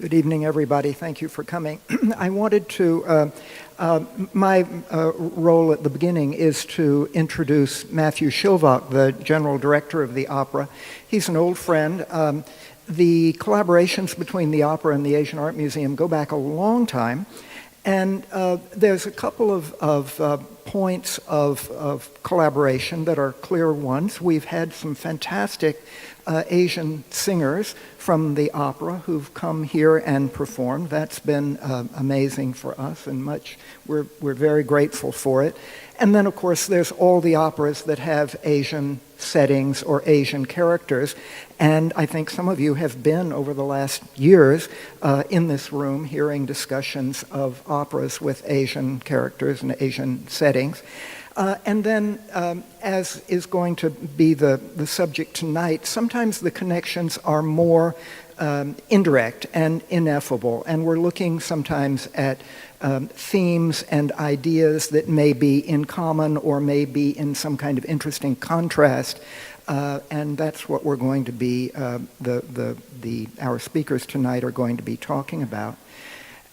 Good evening, everybody. Thank you for coming. I wanted to, my role at the beginning is to introduce Matthew Schilvach, the general director of the opera. He's an old friend. The collaborations between the opera and the Asian Art Museum go back a long time. And there's a couple of points of collaboration that are clear ones. We've had some fantastic Asian singers from the opera who've come here and performed. That's been amazing for us, and we're very grateful for it. And then, of course, there's all the operas that have Asian settings or Asian characters. And I think some of you have been, over the last years, in this room hearing discussions of operas with Asian characters and Asian settings. And then, as is going to be the subject tonight, sometimes the connections are more indirect and ineffable, and we're looking sometimes at themes and ideas that may be in common or may be in some kind of interesting contrast, and that's what we're going to be, our speakers tonight are going to be talking about.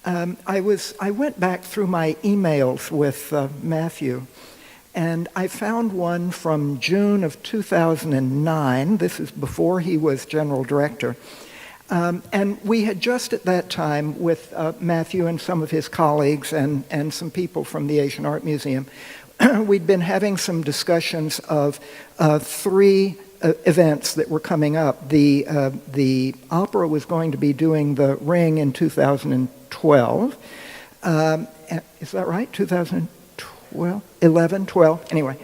I went back through my emails with Matthew, and I found one from June of 2009. This is before he was general director. And we had just at that time, with Matthew and some of his colleagues and some people from the Asian Art Museum, we'd been having some discussions of three events that were coming up. The opera was going to be doing The Ring in 2012. Is that right? 2012? 11, 12, anyway.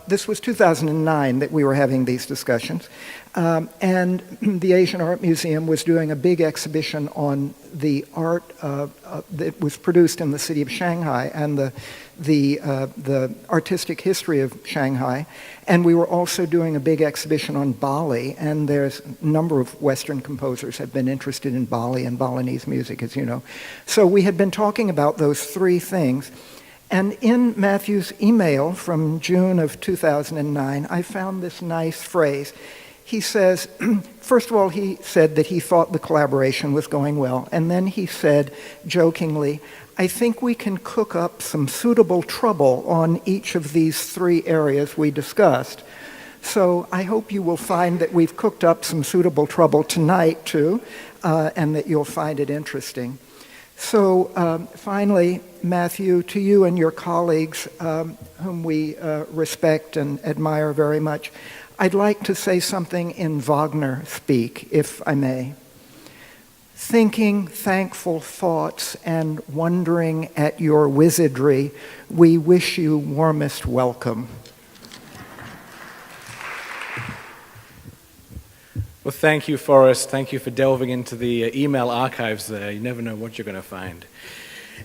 This was 2009 that we were having these discussions. And the Asian Art Museum was doing a big exhibition on the art that was produced in the city of Shanghai and the artistic history of Shanghai. And we were also doing a big exhibition on Bali, and there's a number of Western composers have been interested in Bali and Balinese music, as you know. So we had been talking about those three things. And in Matthew's email from June of 2009, I found this nice phrase. He says, first of all, he said that he thought the collaboration was going well. And then he said, jokingly, I think we can cook up some suitable trouble on each of these three areas we discussed. So I hope you will find that we've cooked up some suitable trouble tonight, too, and that you'll find it interesting. So finally, Matthew, to you and your colleagues, whom we respect and admire very much, I'd like to say something in Wagner speak, if I may. Thinking thankful thoughts and wondering at your wizardry, we wish you warmest welcome. Well, thank you, Forrest. Thank you for delving into the email archives there. You never know what you're going to find.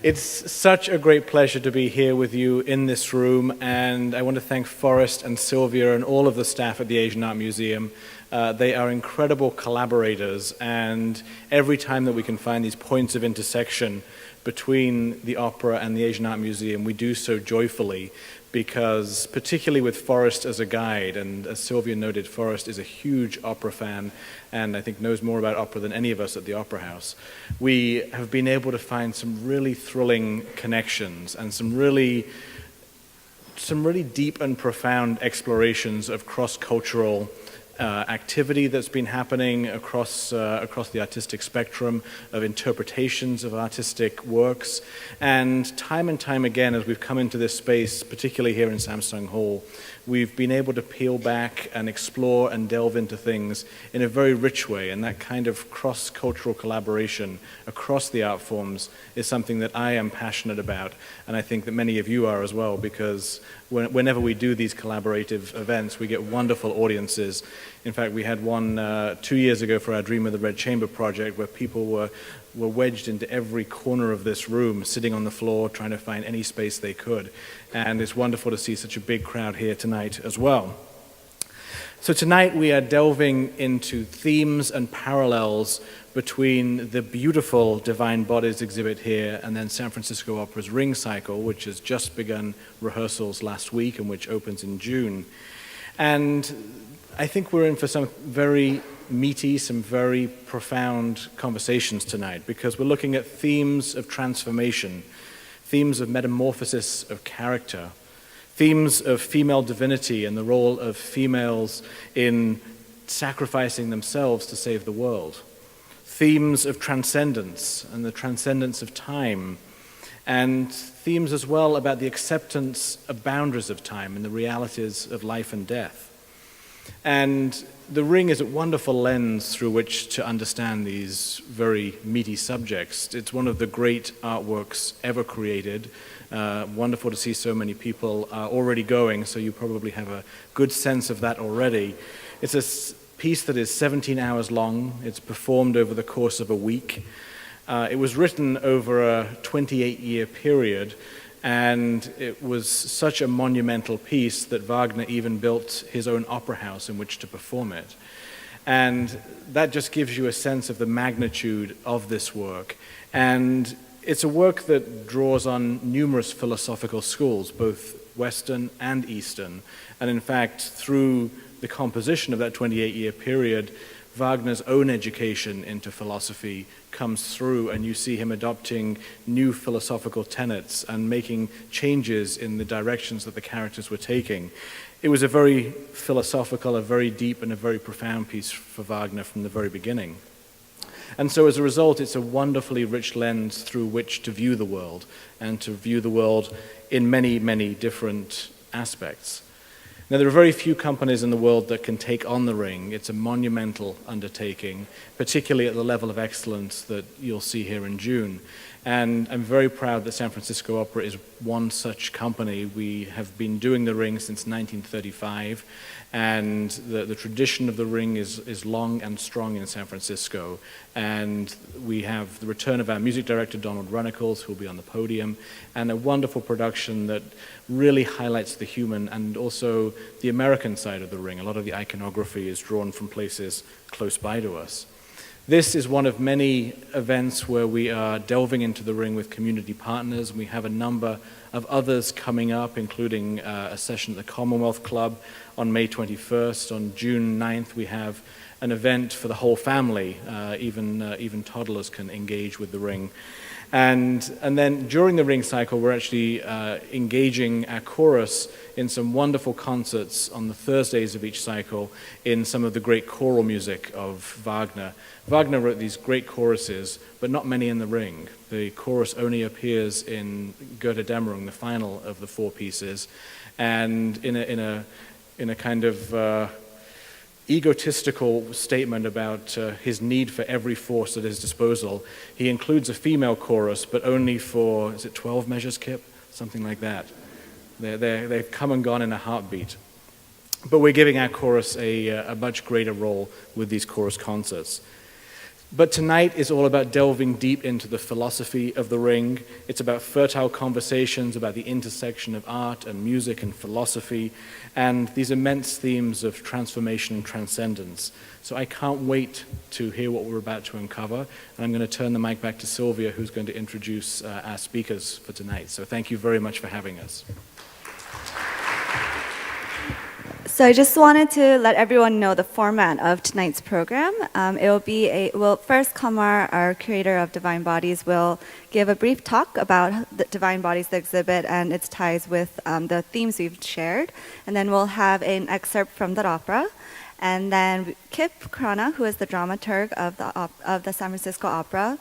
It's such a great pleasure to be here with you in this room, and I want to thank Forrest and Sylvia and all of the staff at the Asian Art Museum. They are incredible collaborators, and every time that we can find these points of intersection between the opera and the Asian Art Museum, we do so joyfully, because particularly with Forrest as a guide, and as Sylvia noted, Forrest is a huge opera fan and I think knows more about opera than any of us at the Opera House. We have been able to find some really thrilling connections and some really deep and profound explorations of cross-cultural activity that's been happening across the artistic spectrum, of interpretations of artistic works. And time again, as we've come into this space, particularly here in Samsung Hall, we've been able to peel back and explore and delve into things in a very rich way. And that kind of cross-cultural collaboration across the art forms is something that I am passionate about. And I think that many of you are as well, because whenever we do these collaborative events, we get wonderful audiences. In fact, we had one 2 years ago for our Dream of the Red Chamber project, where people were wedged into every corner of this room, sitting on the floor, trying to find any space they could. And it's wonderful to see such a big crowd here tonight as well. So tonight we are delving into themes and parallels between the beautiful Divine Bodies exhibit here and then San Francisco Opera's Ring Cycle, which has just begun rehearsals last week and which opens in June. And I think we're in for some very meaty, some very profound conversations tonight, because we're looking at themes of transformation, themes of metamorphosis of character, themes of female divinity and the role of females in sacrificing themselves to save the world, themes of transcendence and the transcendence of time, and themes as well about the acceptance of boundaries of time and the realities of life and death. And The Ring is a wonderful lens through which to understand these very meaty subjects. It's one of the great artworks ever created. Wonderful to see so many people already going, so you probably have a good sense of that already. It's a piece that is 17 hours long. It's performed over the course of a week. It was written over a 28-year period, and it was such a monumental piece that Wagner even built his own opera house in which to perform it. And that just gives you a sense of the magnitude of this work. And it's a work that draws on numerous philosophical schools, both Western and Eastern. And in fact, through the composition of that 28-year period, Wagner's own education into philosophy comes through, and you see him adopting new philosophical tenets and making changes in the directions that the characters were taking. It was a very philosophical, a very deep, and a very profound piece for Wagner from the very beginning. And so as a result, it's a wonderfully rich lens through which to view the world, and to view the world in many, many different aspects. Now, there are very few companies in the world that can take on The Ring. It's a monumental undertaking, particularly at the level of excellence that you'll see here in June. And I'm very proud that San Francisco Opera is one such company. We have been doing The Ring since 1935, and the tradition of The Ring is long and strong in San Francisco. And we have the return of our music director, Donald Runnicles, who will be on the podium, and a wonderful production that really highlights the human and also the American side of The Ring. A lot of the iconography is drawn from places close by to us. This is one of many events where we are delving into The Ring with community partners. We have a number of others coming up, including a session at the Commonwealth Club on May 21st. On June 9th, we have an event for the whole family. Even toddlers can engage with The Ring. And then during the Ring cycle, we're actually engaging our chorus in some wonderful concerts on the Thursdays of each cycle in some of the great choral music of Wagner. Wagner wrote these great choruses, but not many in the Ring. The chorus only appears in Götterdämmerung, the final of the four pieces, and in a kind of egotistical statement about his need for every force at his disposal. He includes a female chorus, but only for, is it 12 measures, Kip? Something like that. They've come and gone in a heartbeat. But we're giving our chorus a much greater role with these chorus concerts. But tonight is all about delving deep into the philosophy of The Ring. It's about fertile conversations about the intersection of art and music and philosophy, and these immense themes of transformation and transcendence. So I can't wait to hear what we're about to uncover, and I'm going to turn the mic back to Sylvia, who's going to introduce our speakers for tonight. So thank you very much for having us. So I just wanted to let everyone know the format of tonight's program. First, Kamar, our curator of Divine Bodies, will give a brief talk about the Divine Bodies, the exhibit, and its ties with the themes we've shared. And then we'll have an excerpt from the opera. And then Kip Krana, who is the dramaturg of the San Francisco Opera.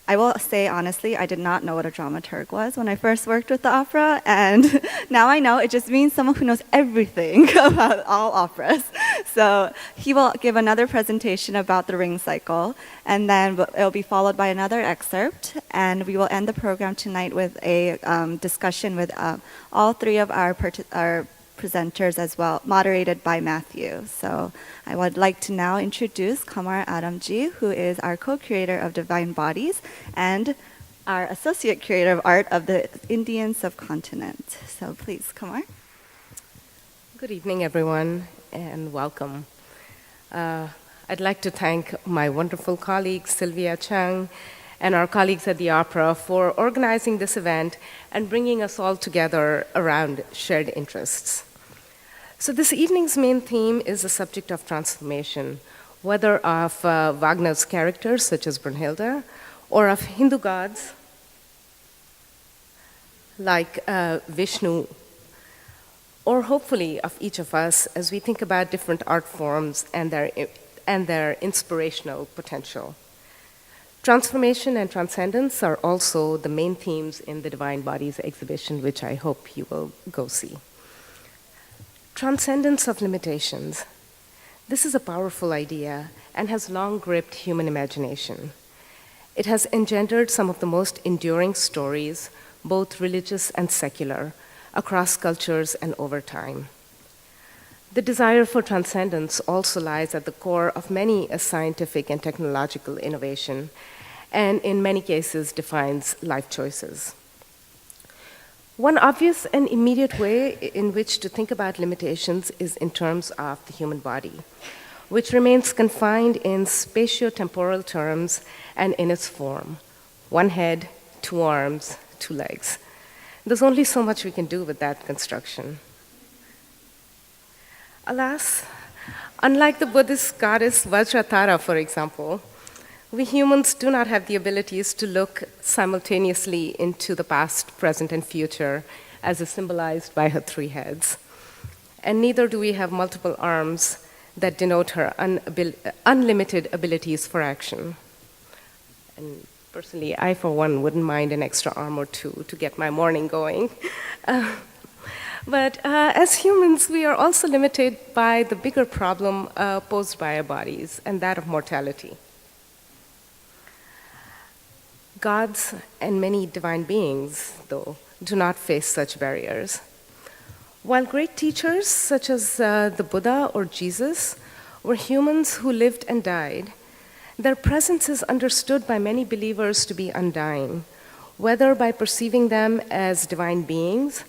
I will say honestly, I did not know what a dramaturg was when I first worked with the opera, and now I know it just means someone who knows everything about all operas. So he will give another presentation about the Ring cycle, and then it'll be followed by another excerpt, and we will end the program tonight with a discussion with all three of our presenters as well, moderated by Matthew. So I would like to now introduce Kamar Adamji, who is our co-curator of Divine Bodies and our associate curator of art of the Indian subcontinent. So please, Kamar. Good evening, everyone, and welcome. I'd like to thank my wonderful colleague, Sylvia Chung, and our colleagues at the Opera for organizing this event and bringing us all together around shared interests. So this evening's main theme is the subject of transformation, whether of Wagner's characters, such as Brunhilde, or of Hindu gods, like Vishnu, or hopefully of each of us as we think about different art forms and their inspirational potential. Transformation and transcendence are also the main themes in the Divine Bodies exhibition, which I hope you will go see. Transcendence of limitations. This is a powerful idea and has long gripped human imagination. It has engendered some of the most enduring stories, both religious and secular, across cultures and over time. The desire for transcendence also lies at the core of many a scientific and technological innovation, and in many cases defines life choices. One obvious and immediate way in which to think about limitations is in terms of the human body, which remains confined in spatio-temporal terms and in its form: one head, 2 arms, 2 legs. There's only so much we can do with that construction. Alas, unlike the Buddhist goddess Vajratara, for example, we humans do not have the abilities to look simultaneously into the past, present, and future, as is symbolized by her 3 heads. And neither do we have multiple arms that denote her unlimited abilities for action. And personally, I, for one, wouldn't mind an extra arm or 2 to get my morning going. But as humans, we are also limited by the bigger problem posed by our bodies, and that of mortality. Gods and many divine beings, though, do not face such barriers. While great teachers, such as the Buddha or Jesus, were humans who lived and died, their presence is understood by many believers to be undying, whether by perceiving them as divine beings,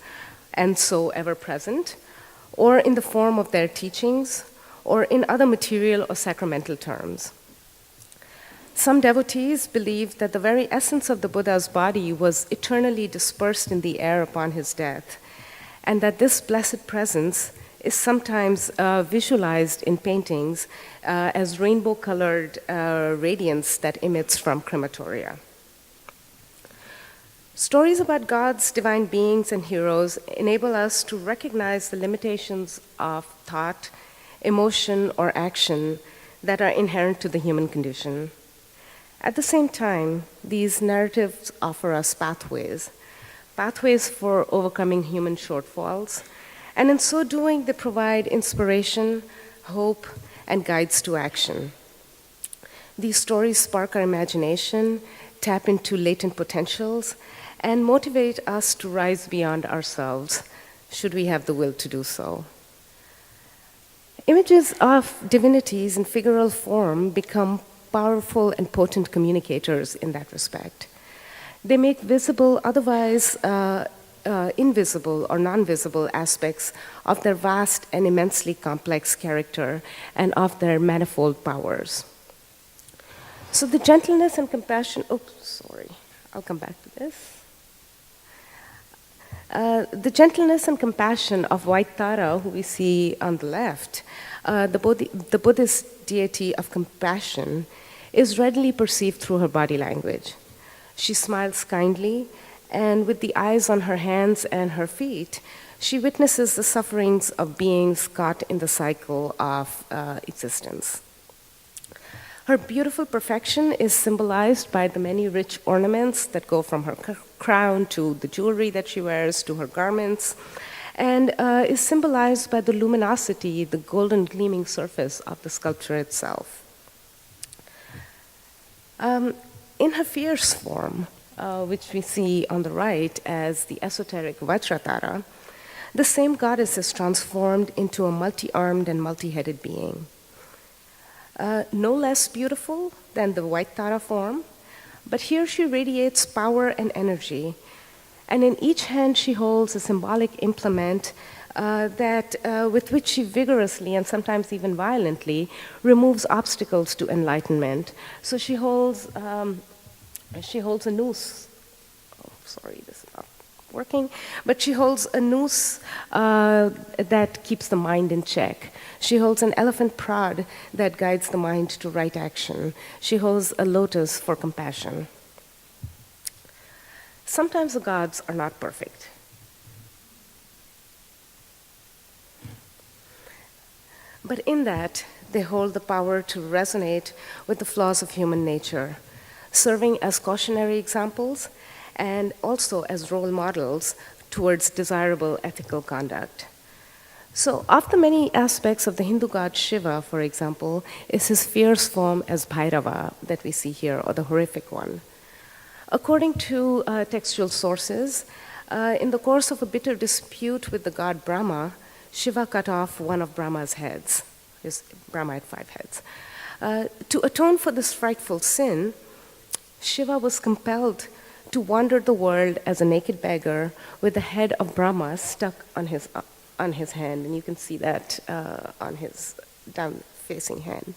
and so ever present, or in the form of their teachings, or in other material or sacramental terms. Some devotees believed that the very essence of the Buddha's body was eternally dispersed in the air upon his death, and that this blessed presence is sometimes visualized in paintings as rainbow-colored radiance that emits from crematoria. Stories about gods, divine beings, and heroes enable us to recognize the limitations of thought, emotion, or action that are inherent to the human condition. At the same time, these narratives offer us pathways for overcoming human shortfalls, and in so doing, they provide inspiration, hope, and guides to action. These stories spark our imagination, tap into latent potentials, and motivate us to rise beyond ourselves, should we have the will to do so. Images of divinities in figural form become powerful and potent communicators in that respect. They make visible otherwise invisible or non-visible aspects of their vast and immensely complex character and of their manifold powers. So the gentleness and compassion, I'll come back to this. The gentleness and compassion of White Tara, who we see on the left, the Buddhist deity of compassion, is readily perceived through her body language. She smiles kindly, and with the eyes on her hands and her feet, she witnesses the sufferings of beings caught in the cycle of existence. Her beautiful perfection is symbolized by the many rich ornaments that go from her crown to the jewelry that she wears to her garments, and is symbolized by the luminosity, the golden gleaming surface of the sculpture itself. In her fierce form, which we see on the right as the esoteric Vajratara, the same goddess is transformed into a multi-armed and multi-headed being. No less beautiful than the White Tara form, but here she radiates power and energy, and in each hand she holds a symbolic implement with which she vigorously and sometimes even violently removes obstacles to enlightenment. So she holds a noose. Oh, sorry, this is not working, but she holds a noose that keeps the mind in check. She holds an elephant prod that guides the mind to right action. She holds a lotus for compassion. Sometimes the gods are not perfect. But in that, they hold the power to resonate with the flaws of human nature, serving as cautionary examples and also as role models towards desirable ethical conduct. So, of the many aspects of the Hindu god Shiva, for example, is his fierce form as Bhairava that we see here, or the horrific one. According to textual sources, in the course of a bitter dispute with the god Brahma, Shiva cut off one of Brahma's heads. Brahma had 5 heads. To atone for this frightful sin, Shiva was compelled to wander the world as a naked beggar with the head of Brahma stuck on his hand, and you can see that on his down-facing hand.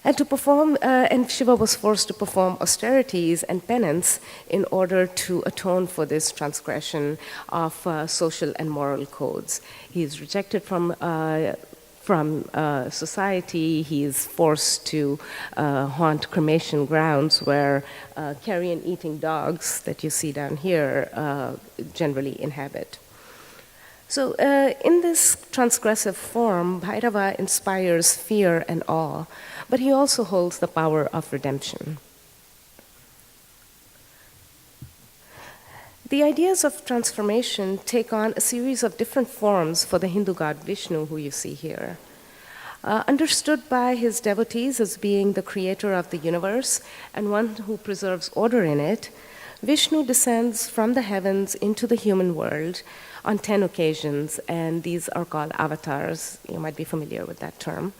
And to perform, and Shiva was forced to perform austerities and penance in order to atone for this transgression of social and moral codes. He is rejected from society. He is forced to haunt cremation grounds where carrion-eating dogs that you see down here generally inhabit. So in this transgressive form, Bhairava inspires fear and awe, but he also holds the power of redemption. The ideas of transformation take on a series of different forms for the Hindu god Vishnu, who you see here. Understood by his devotees as being the creator of the universe and one who preserves order in it, Vishnu descends from the heavens into the human world on 10 occasions, and these are called avatars. You might be familiar with that term.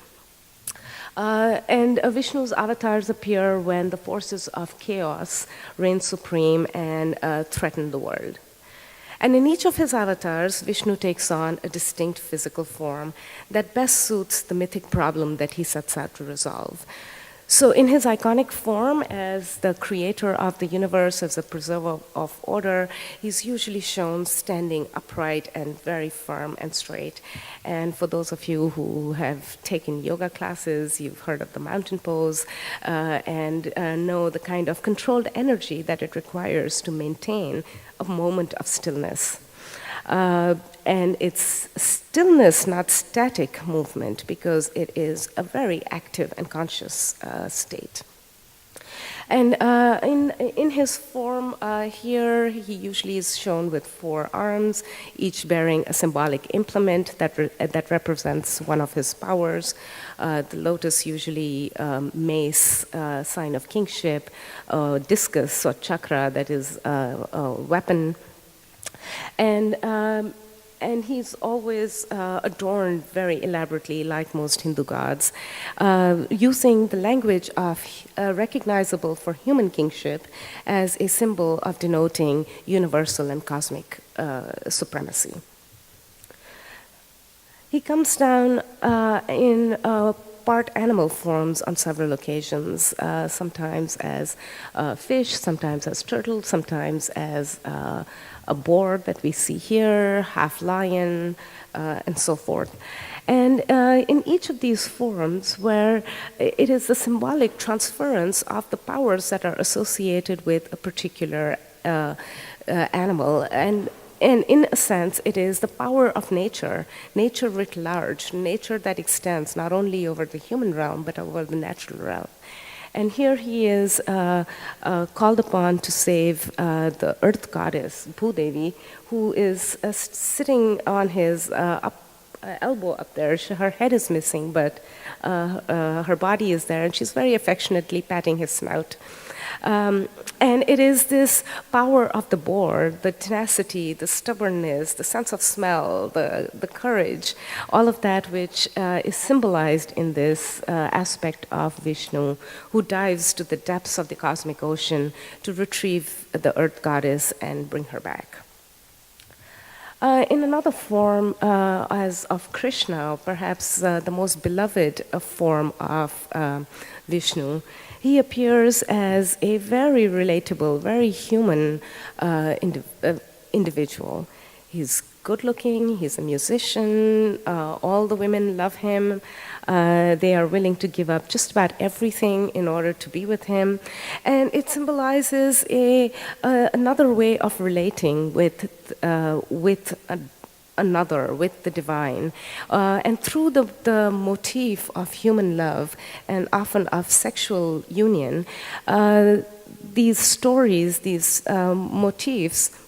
And Vishnu's avatars appear when the forces of chaos reign supreme and threaten the world. And in each of his avatars, Vishnu takes on a distinct physical form that best suits the mythic problem that he sets out to resolve. So in his iconic form as the creator of the universe, as the preserver of order, he's usually shown standing upright and very firm and straight. And for those of you who have taken yoga classes, you've heard of the mountain pose and know the kind of controlled energy that it requires to maintain a moment of stillness. And it's stillness, not static movement, because it is a very active and conscious state. And in his form here, he usually is shown with 4 arms, each bearing a symbolic implement that represents one of his powers. The lotus usually mace, sign of kingship, discus or chakra, that is a weapon. And he's always adorned very elaborately, like most Hindu gods, using the language of recognizable for human kingship as a symbol of denoting universal and cosmic supremacy. He comes down in part animal forms on several occasions, sometimes as fish, sometimes as turtle, sometimes as a boar that we see here, half lion, and so forth. And in each of these forms, where it is the symbolic transference of the powers that are associated with a particular animal, and in a sense, it is the power of nature, nature writ large, nature that extends not only over the human realm, but over the natural realm. And here he is called upon to save the earth goddess, Bhudevi, who is sitting on his elbow up there. Her head is missing, but her body is there, and she's very affectionately patting his snout. And it is this power of the boar, the tenacity, the stubbornness, the sense of smell, the courage, all of that which is symbolized in this aspect of Vishnu, who dives to the depths of the cosmic ocean to retrieve the earth goddess and bring her back. In another form, as of Krishna, perhaps the most beloved form of Vishnu, he appears as a very relatable, very human individual. He's good-looking, he's a musician, all the women love him. They are willing to give up just about everything in order to be with him. And it symbolizes another way of relating with another, with the divine. And through the motif of human love and often of sexual union, these stories, these motifs,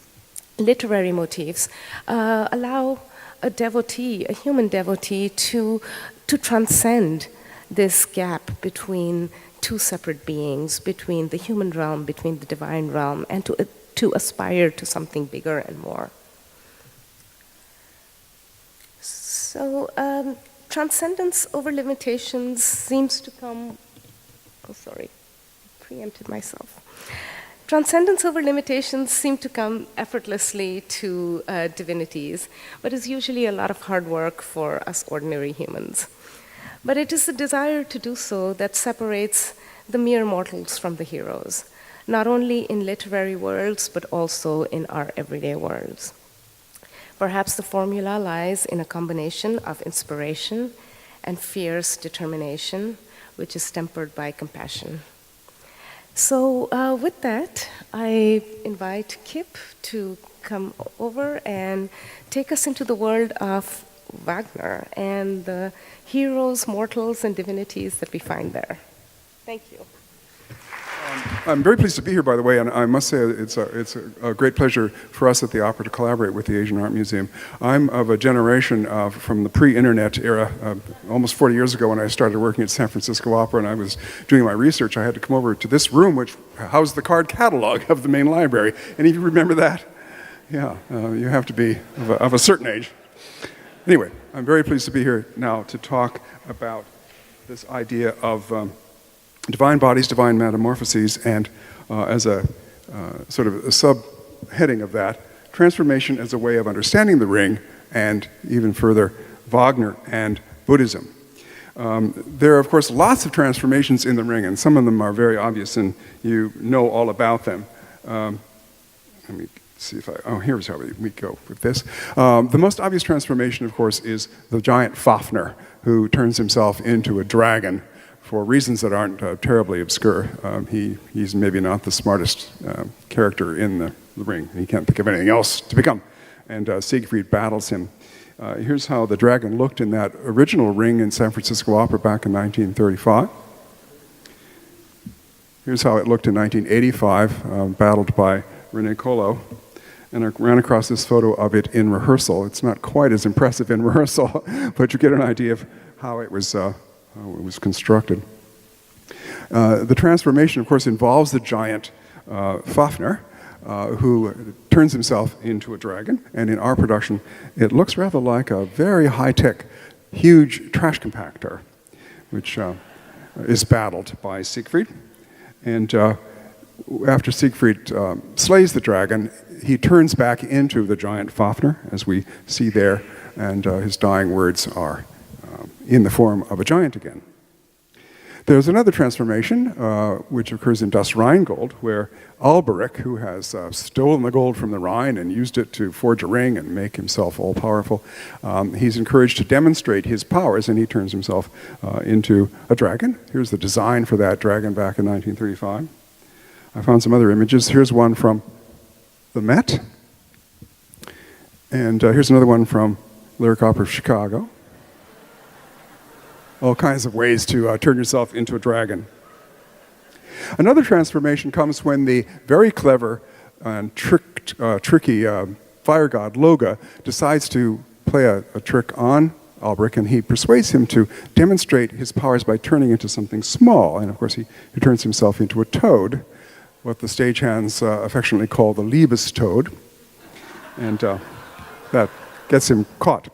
literary motifs, allow a devotee, a human devotee, to transcend this gap between two separate beings, between the human realm, between the divine realm, and to aspire to something bigger and more. So transcendence over limitations seems to come, preempted myself. Transcendence over limitations seem to come effortlessly to divinities, but is usually a lot of hard work for us ordinary humans. But it is the desire to do so that separates the mere mortals from the heroes, not only in literary worlds, but also in our everyday worlds. Perhaps the formula lies in a combination of inspiration and fierce determination, which is tempered by compassion. So with that, I invite Kip to come over and take us into the world of Wagner and the heroes, mortals, and divinities that we find there. Thank you. I'm very pleased to be here, by the way, and I must say it's a great pleasure for us at the Opera to collaborate with the Asian Art Museum. I'm of a generation from the pre-internet era, almost 40 years ago when I started working at San Francisco Opera and I was doing my research. I had to come over to this room, which housed the card catalog of the main library. Any of you remember that? Yeah, you have to be of a certain age. Anyway, I'm very pleased to be here now to talk about this idea of divine bodies, divine metamorphoses, and as a sort of a subheading of that, transformation as a way of understanding the ring, and even further, Wagner and Buddhism. There are, of course, lots of transformations in the ring, and some of them are very obvious, and you know all about them. Let me see if here's how we go with this. The most obvious transformation, of course, is the giant Fafnir, who turns himself into a dragon for reasons that aren't terribly obscure. He's maybe not the smartest character in the ring. He can't think of anything else to become. And Siegfried battles him. Here's how the dragon looked in that original ring in San Francisco Opera back in 1935. Here's how it looked in 1985, battled by René Colo. And I ran across this photo of it in rehearsal. It's not quite as impressive in rehearsal, but you get an idea of how it was constructed. The transformation, of course, involves the giant Fafnir, who turns himself into a dragon. And in our production, it looks rather like a very high-tech, huge trash compactor, which is battled by Siegfried. And after Siegfried slays the dragon, he turns back into the giant Fafnir, as we see there, and his dying words are in the form of a giant again. There's another transformation, which occurs in Das Rheingold, where Alberich, who has stolen the gold from the Rhine and used it to forge a ring and make himself all-powerful, he's encouraged to demonstrate his powers, and he turns himself into a dragon. Here's the design for that dragon back in 1935. I found some other images. Here's one from the Met. And here's another one from Lyric Opera of Chicago. All kinds of ways to turn yourself into a dragon. Another transformation comes when the very clever and tricky fire god Loga decides to play a trick on Alberich, and he persuades him to demonstrate his powers by turning into something small. And of course, he turns himself into a toad, what the stagehands affectionately call the Liebestoad, and that gets him caught.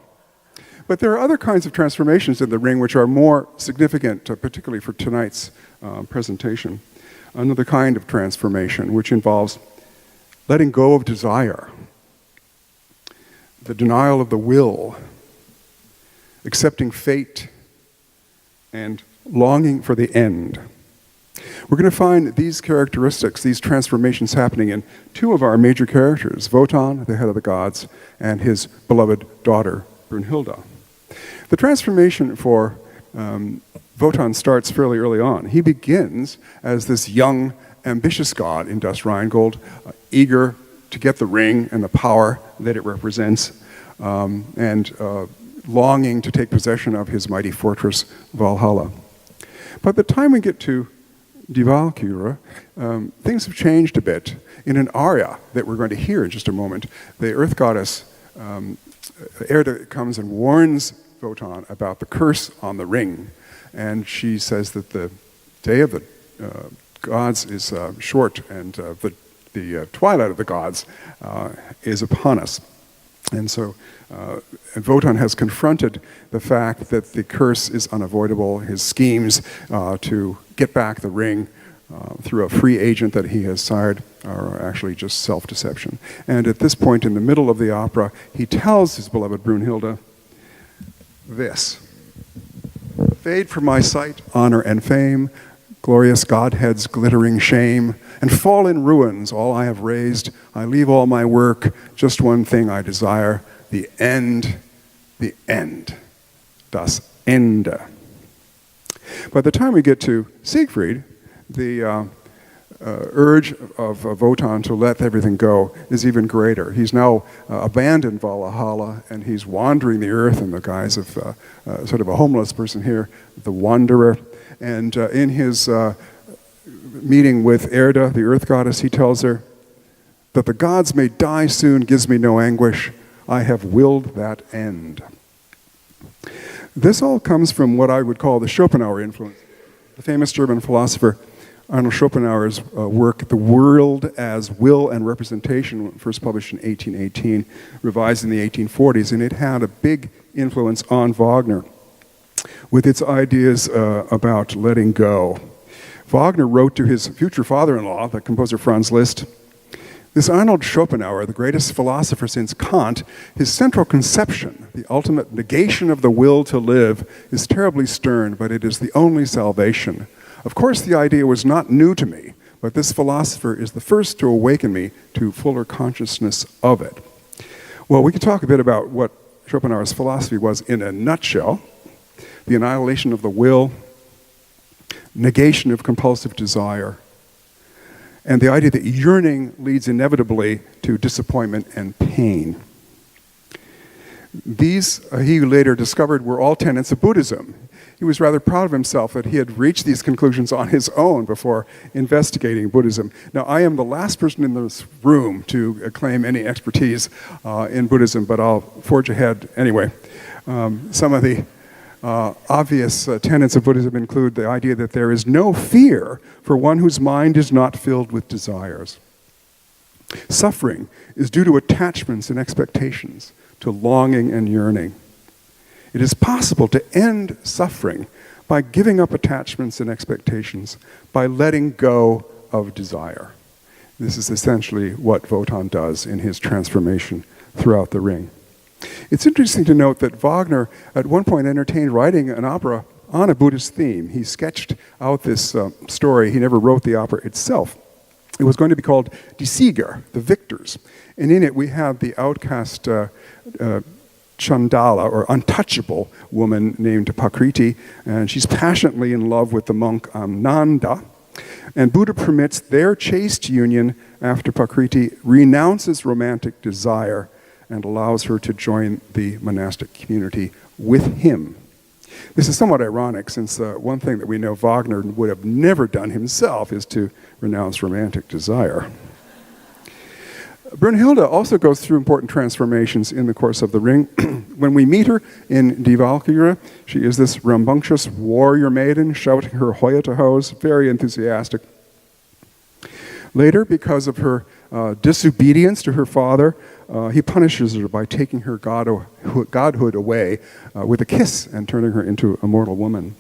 But there are other kinds of transformations in the ring which are more significant, particularly for tonight's presentation. Another kind of transformation which involves letting go of desire, the denial of the will, accepting fate, and longing for the end. We're going to find these characteristics, these transformations happening in two of our major characters, Wotan, the head of the gods, and his beloved daughter, Brunhilde. The transformation for Wotan starts fairly early on. He begins as this young, ambitious god in dust Rheingold, eager to get the ring and the power that it represents, and longing to take possession of his mighty fortress, Valhalla. By the time we get to Die Valkyrie, things have changed a bit. In an aria that we're going to hear in just a moment, the earth goddess Erda comes and warns Wotan about the curse on the ring. And she says that the day of the gods is short, and the twilight of the gods is upon us. And so Wotan has confronted the fact that the curse is unavoidable. His schemes to get back the ring through a free agent that he has sired are actually just self-deception. And at this point in the middle of the opera, he tells his beloved Brunhilde this: "Fade from my sight, honor and fame, glorious Godhead's glittering shame, and fall in ruins all I have raised. I leave all my work, just one thing I desire, the end, das Ende." By the time we get to Siegfried, the urge of Wotan to let everything go is even greater. He's now abandoned Valhalla, and he's wandering the earth in the guise of sort of a homeless person here, the wanderer. And in his meeting with Erda, the earth goddess, he tells her that the gods may die soon gives me no anguish. I have willed that end. This all comes from what I would call the Schopenhauer influence. The famous German philosopher Arnold Schopenhauer's work, The World as Will and Representation, first published in 1818, revised in the 1840s, and it had a big influence on Wagner with its ideas about letting go. Wagner wrote to his future father-in-law, the composer Franz Liszt, "This Arnold Schopenhauer, the greatest philosopher since Kant, his central conception, the ultimate negation of the will to live, is terribly stern, but it is the only salvation. Of course, the idea was not new to me, but this philosopher is the first to awaken me to fuller consciousness of it." Well, we could talk a bit about what Schopenhauer's philosophy was in a nutshell: the annihilation of the will, negation of compulsive desire, and the idea that yearning leads inevitably to disappointment and pain. These, he later discovered, were all tenets of Buddhism. He was rather proud of himself that he had reached these conclusions on his own before investigating Buddhism. Now, I am the last person in this room to claim any expertise in Buddhism, but I'll forge ahead anyway. Some of the obvious tenets of Buddhism include the idea that there is no fear for one whose mind is not filled with desires. Suffering is due to attachments and expectations, to longing and yearning. It is possible to end suffering by giving up attachments and expectations, by letting go of desire. This is essentially what Wotan does in his transformation throughout the ring. It's interesting to note that Wagner at one point entertained writing an opera on a Buddhist theme. He sketched out this story. He never wrote the opera itself. It was going to be called Die Sieger, the victors. And in it we have the outcast Chandala, or untouchable woman named Pakriti, and she's passionately in love with the monk Nanda. And Buddha permits their chaste union after Pakriti renounces romantic desire and allows her to join the monastic community with him. This is somewhat ironic, since one thing that we know Wagner would have never done himself is to renounce romantic desire. Brunhilde also goes through important transformations in the course of the ring. When we meet her in Die Valkyrie, she is this rambunctious warrior maiden shouting her Hoya to hose, very enthusiastic. Later, because of her disobedience to her father, he punishes her by taking her godhood away with a kiss and turning her into a mortal woman.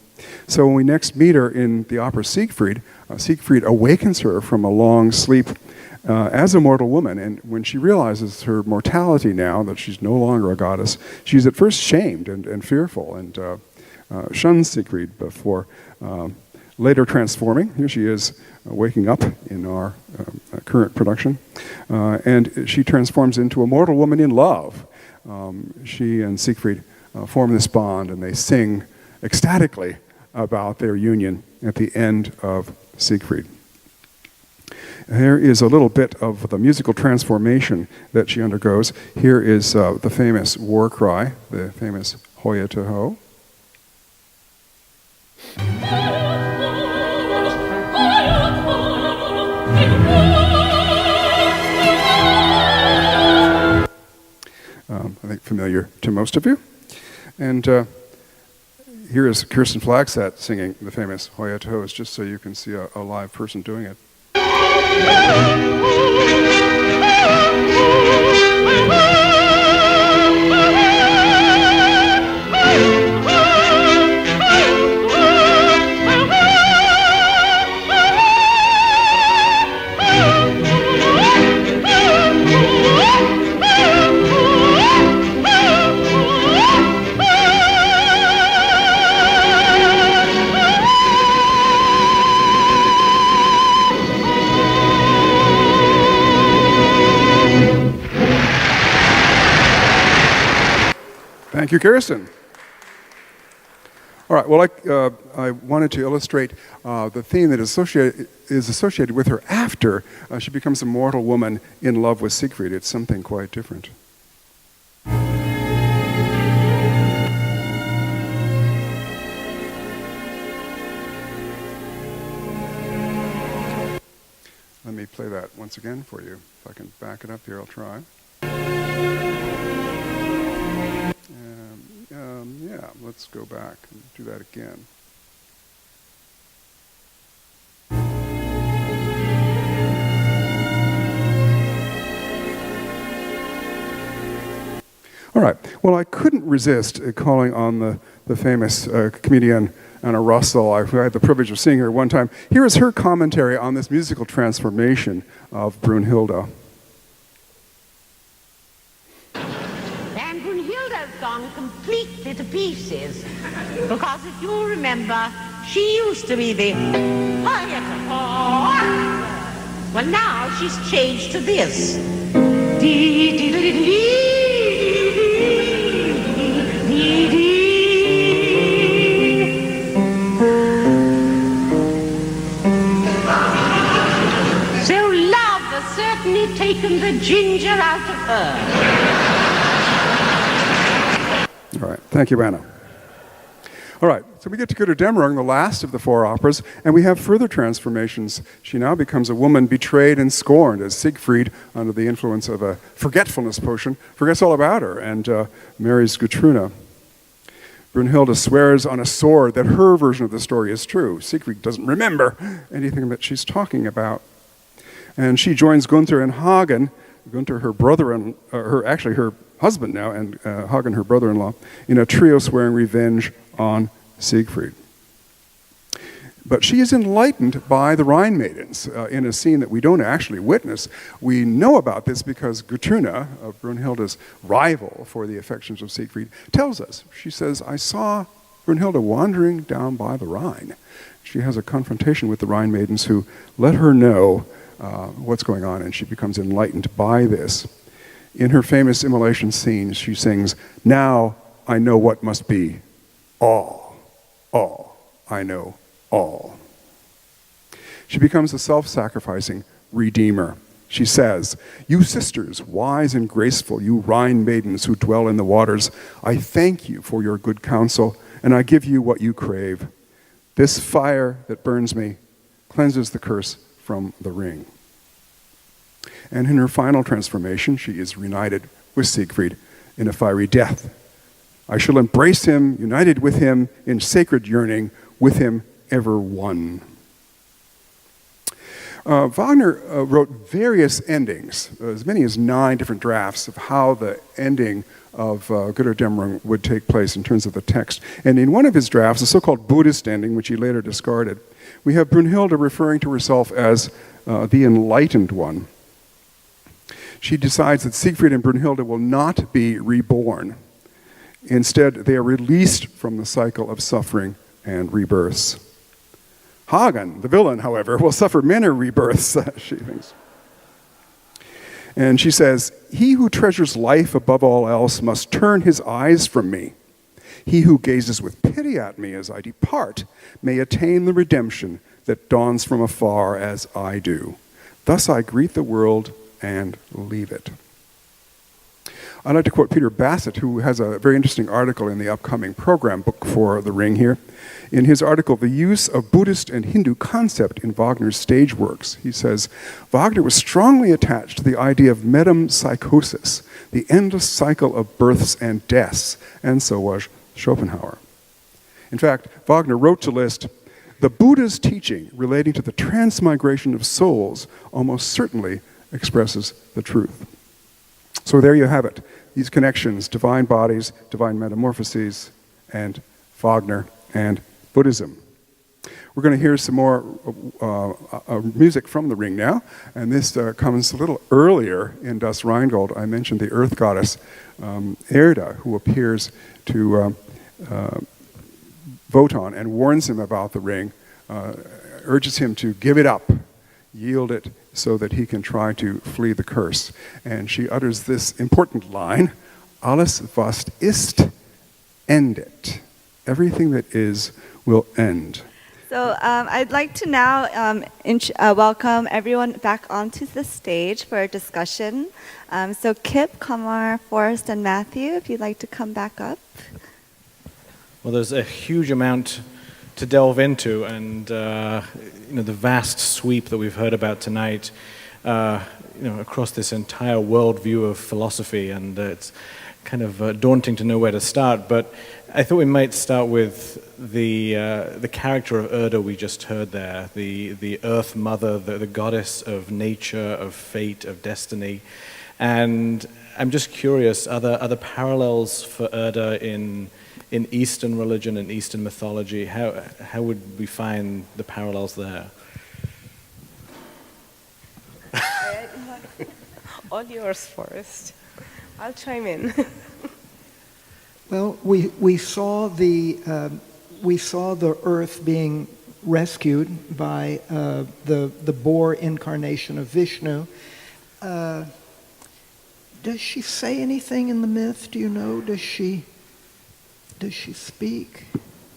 So when we next meet her in the opera Siegfried, Siegfried awakens her from a long sleep as a mortal woman, and when she realizes her mortality now, that she's no longer a goddess, she's at first shamed and fearful, and shuns Siegfried before later transforming. Here she is waking up in our current production. And she transforms into a mortal woman in love. She and Siegfried form this bond, and they sing ecstatically about their union at the end of Siegfried. Here is a little bit of the musical transformation that she undergoes. Here is the famous war cry, the famous Hoya to Ho. I think familiar to most of you. And here is Kirsten Flagstad singing the famous Hoya to Ho, just so you can see a live person doing it. Thank you, Kirsten. All right, well, I wanted to illustrate the theme that is associated with her after she becomes a mortal woman in love with Siegfried. It's something quite different. Let me play that once again for you. If I can back it up here, I'll try. Yeah, let's go back and do that again. All right. Well, I couldn't resist calling on the famous comedian Anna Russell. I had the privilege of seeing her one time. Here is her commentary on this musical transformation of Brunhilde. Gone completely to pieces, because if you remember, she used to be the well, now she's changed to this. So love has certainly taken the ginger out of her. All right, thank you, Anna. All right, so we get to Götterdämmerung, the last of the four operas, and we have further transformations. She now becomes a woman betrayed and scorned as Siegfried, under the influence of a forgetfulness potion, forgets all about her and marries Gutrune. Brunhilde swears on a sword that her version of the story is true. Siegfried doesn't remember anything that she's talking about. And she joins Gunther and Hagen, Gunther, her brother, and her husband now, and Hagen, her brother-in-law, in a trio swearing revenge on Siegfried. But she is enlightened by the Rhine maidens in a scene that we don't actually witness. We know about this because Gutrune, Brunhilde's rival for the affections of Siegfried, tells us. She says, I saw Brunhilde wandering down by the Rhine. She has a confrontation with the Rhine maidens who let her know what's going on, and she becomes enlightened by this. In her famous immolation scene, she sings, now I know what must be. All, I know all. She becomes a self-sacrificing redeemer. She says, you sisters, wise and graceful, you Rhine maidens who dwell in the waters, I thank you for your good counsel, and I give you what you crave. This fire that burns me cleanses the curse from the ring. And in her final transformation, she is reunited with Siegfried in a fiery death. I shall embrace him, united with him in sacred yearning, with him ever one. Wagner wrote various endings, as many as 9 different drafts of how the ending of Götterdämmerung would take place in terms of the text. And in one of his drafts, the so-called Buddhist ending, which he later discarded, we have Brunhilde referring to herself as the enlightened one. She decides that Siegfried and Brunhilde will not be reborn. Instead, they are released from the cycle of suffering and rebirths. Hagen, the villain, however, will suffer many rebirths, she thinks. And she says, "He who treasures life above all else must turn his eyes from me. He who gazes with pity at me as I depart may attain the redemption that dawns from afar as I do. Thus I greet the world and leave it." I'd like to quote Peter Bassett, who has a very interesting article in the upcoming program book for The Ring here. In his article, "The Use of Buddhist and Hindu Concept in Wagner's Stage Works," he says, "Wagner was strongly attached to the idea of metempsychosis, the endless cycle of births and deaths, and so was Schopenhauer. In fact, Wagner wrote to Liszt, 'The Buddha's teaching relating to the transmigration of souls almost certainly expresses the truth.'" So there you have it. These connections, divine bodies, divine metamorphoses, and Wagner and Buddhism. We're going to hear some more music from The Ring now, and this comes a little earlier in Das Rheingold. I mentioned the earth goddess Erda, who appears to Wotan and warns him about the ring, urges him to give it up, yield it, so that he can try to flee the curse. And she utters this important line, "Alles was ist, endet." Everything that is will end. So I'd like to now welcome everyone back onto the stage for a discussion. So Kip, Kamar, Forrest, and Matthew, if you'd like to come back up. Well, there's a huge amount to delve into, and the vast sweep that we've heard about tonight, across this entire worldview of philosophy, and it's kind of daunting to know where to start. But I thought we might start with the character of Erda we just heard there, the Earth Mother, the goddess of nature, of fate, of destiny. And I'm just curious, are there parallels for Erda in Eastern religion and Eastern mythology? How would we find the parallels there? All yours, Forrest. I'll chime in. Well, we saw the Earth being rescued by the boar incarnation of Vishnu. Does she say anything in the myth? Do you know? Does she speak?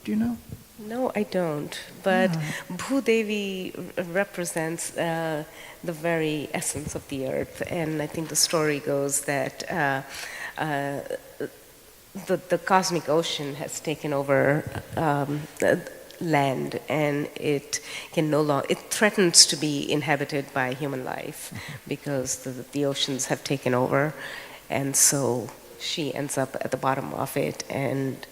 Do you know? No, I don't. But Bhudevi represents the very essence of the earth, and I think the story goes that the cosmic ocean has taken over land, and it can it threatens to be inhabited by human life because the oceans have taken over, and so she ends up at the bottom of it, and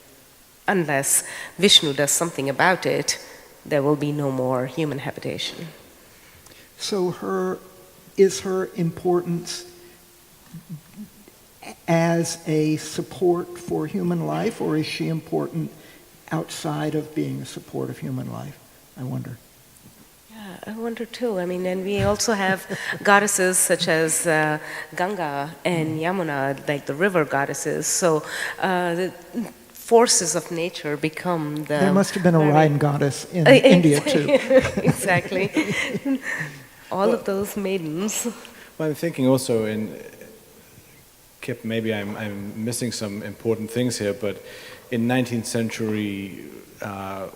unless Vishnu does something about it, there will be no more human habitation. So is her importance as a support for human life, or is she important outside of being a support of human life? I wonder. Yeah, I wonder too. I mean, and we also have goddesses such as Ganga and Yamuna, like the river goddesses. So the forces of nature become the... There must have been a Rhine goddess in India too. Exactly. All of those maidens. Well, I'm thinking also Kip, maybe I'm missing some important things here, but in 19th century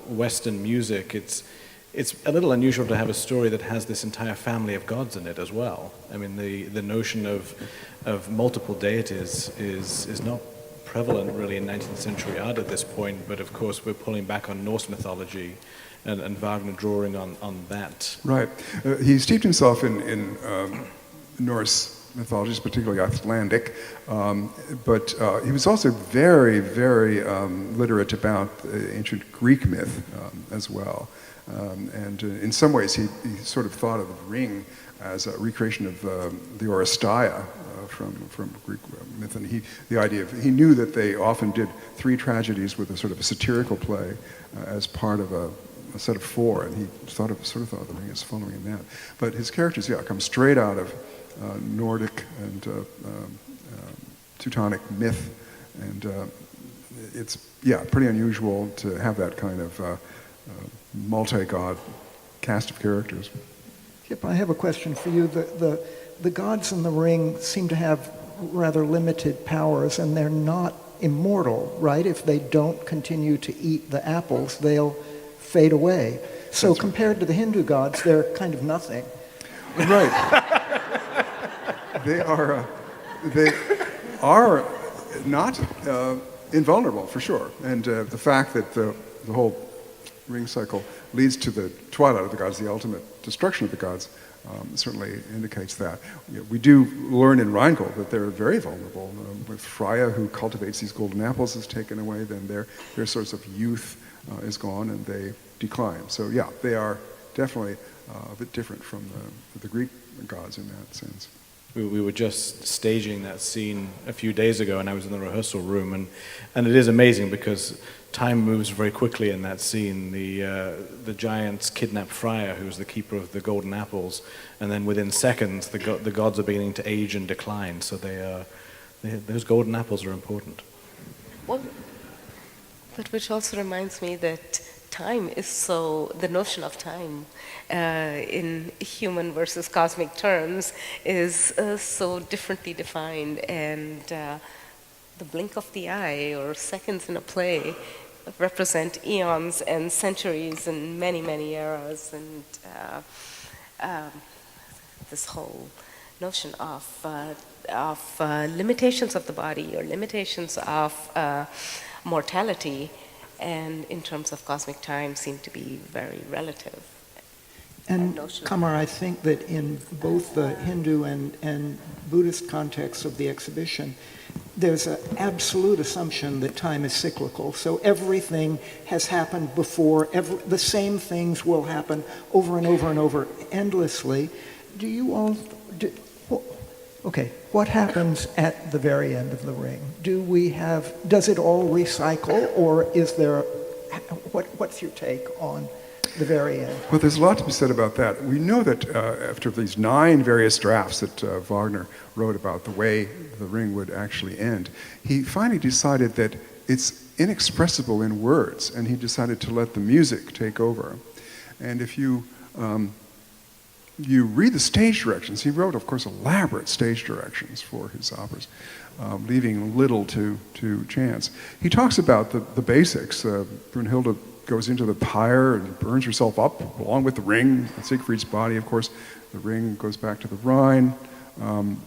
Western music, it's a little unusual to have a story that has this entire family of gods in it as well. I mean, the notion of multiple deities is not prevalent really in 19th century art at this point, but of course we're pulling back on Norse mythology and Wagner drawing on that. Right. He steeped himself in Norse mythologies, particularly Icelandic, but he was also very, very literate about ancient Greek myth as well. And in some ways he sort of thought of the ring as a recreation of the Oresteia from Greek myth, and he knew that they often did three tragedies with a sort of a satirical play as part of a set of four, and he sort of thought of the ring as following that. But his characters, come straight out of Nordic and Teutonic myth, and it's pretty unusual to have that kind of multi-god cast of characters. Kip, I have a question for you. The gods in the ring seem to have rather limited powers, and they're not immortal, right? If they don't continue to eat the apples, they'll fade away. So compared to the Hindu gods, they're kind of nothing. Right. They are not invulnerable, for sure. And the fact that the whole ring cycle leads to the twilight of the gods, the ultimate destruction of the gods, certainly indicates that. We do learn in Rheingold that they're very vulnerable. With Freya, who cultivates these golden apples, is taken away, then their source of youth is gone and they decline. So yeah, they are definitely a bit different from the Greek gods in that sense. We were just staging that scene a few days ago, and I was in the rehearsal room, and it is amazing because time moves very quickly in that scene. The giants kidnap Freya, who's the keeper of the golden apples, and then within seconds, the gods are beginning to age and decline. So those golden apples are important. Well, but which also reminds me that time is the notion of time in human versus cosmic terms is so differently defined, and the blink of the eye or seconds in a play represent eons and centuries and many, many eras, and this whole notion of limitations of the body or limitations of mortality, and in terms of cosmic time, seem to be very relative. And Kamar, I think that in both the Hindu and Buddhist contexts of the exhibition, there's an absolute assumption that time is cyclical. So everything has happened before, the same things will happen over and over and over endlessly. Do you all... Okay, what happens at the very end of the ring? Does it all recycle, or is there, what's your take on the very end? Well, there's a lot to be said about that. We know that after these 9 various drafts that Wagner wrote about the way the ring would actually end, he finally decided that it's inexpressible in words, and he decided to let the music take over. And if you read the stage directions. He wrote, of course, elaborate stage directions for his operas, leaving little to chance. He talks about the basics. Brunhilde goes into the pyre and burns herself up along with the ring, Siegfried's body, of course. The ring goes back to the Rhine,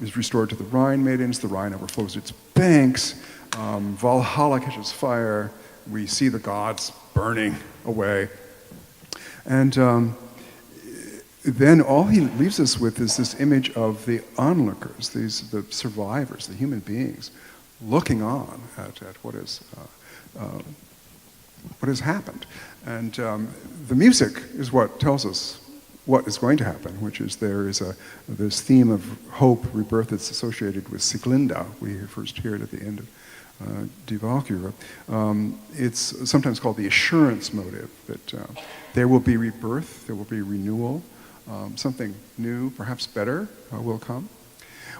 is restored to the Rhine maidens. The Rhine overflows its banks. Valhalla catches fire. We see the gods burning away. And then all he leaves us with is this image of the onlookers, the survivors, the human beings, looking on at what has happened. And the music is what tells us what is going to happen, which is there is this theme of hope, rebirth that's associated with Sieglinde. We first hear it at the end of Die Valkyrie. It's sometimes called the assurance motive, that there will be rebirth, there will be renewal. Something new, perhaps better, will come.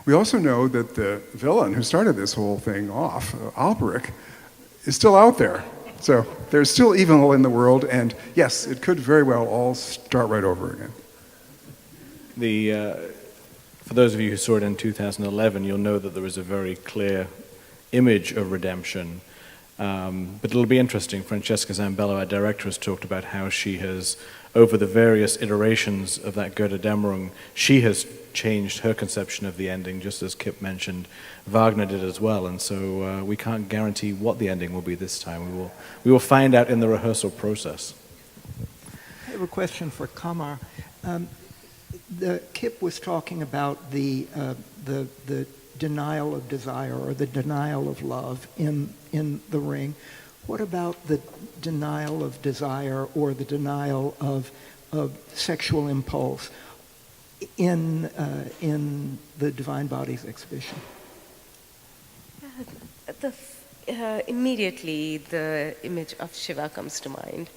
We also know that the villain who started this whole thing off, Alberich, is still out there. So there's still evil in the world, and yes, it could very well all start right over again. For those of you who saw it in 2011, you'll know that there was a very clear image of redemption. But it'll be interesting. Francesca Zambello, our director, has talked about how she has, over the various iterations of that Götterdämmerung, she has changed her conception of the ending, just as Kip mentioned. Wagner did as well, and so we can't guarantee what the ending will be this time. We will find out in the rehearsal process. I have a question for Kamar. Kip was talking about the denial of desire or the denial of love in the ring. What about the denial of desire or the denial of sexual impulse in the Divine Bodies exhibition? Immediately, the image of Shiva comes to mind.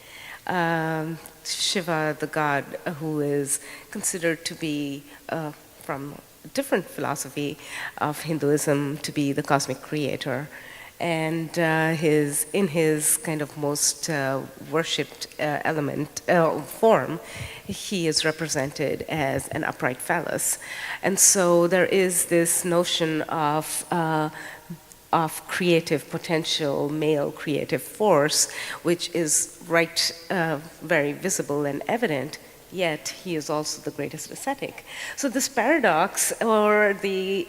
Shiva, the god who is considered to be, from a different philosophy of Hinduism, to be the cosmic creator. And in his kind of most worshipped form, he is represented as an upright phallus. And so there is this notion of creative potential, male creative force, which is very visible and evident, yet he is also the greatest ascetic. So this paradox, or the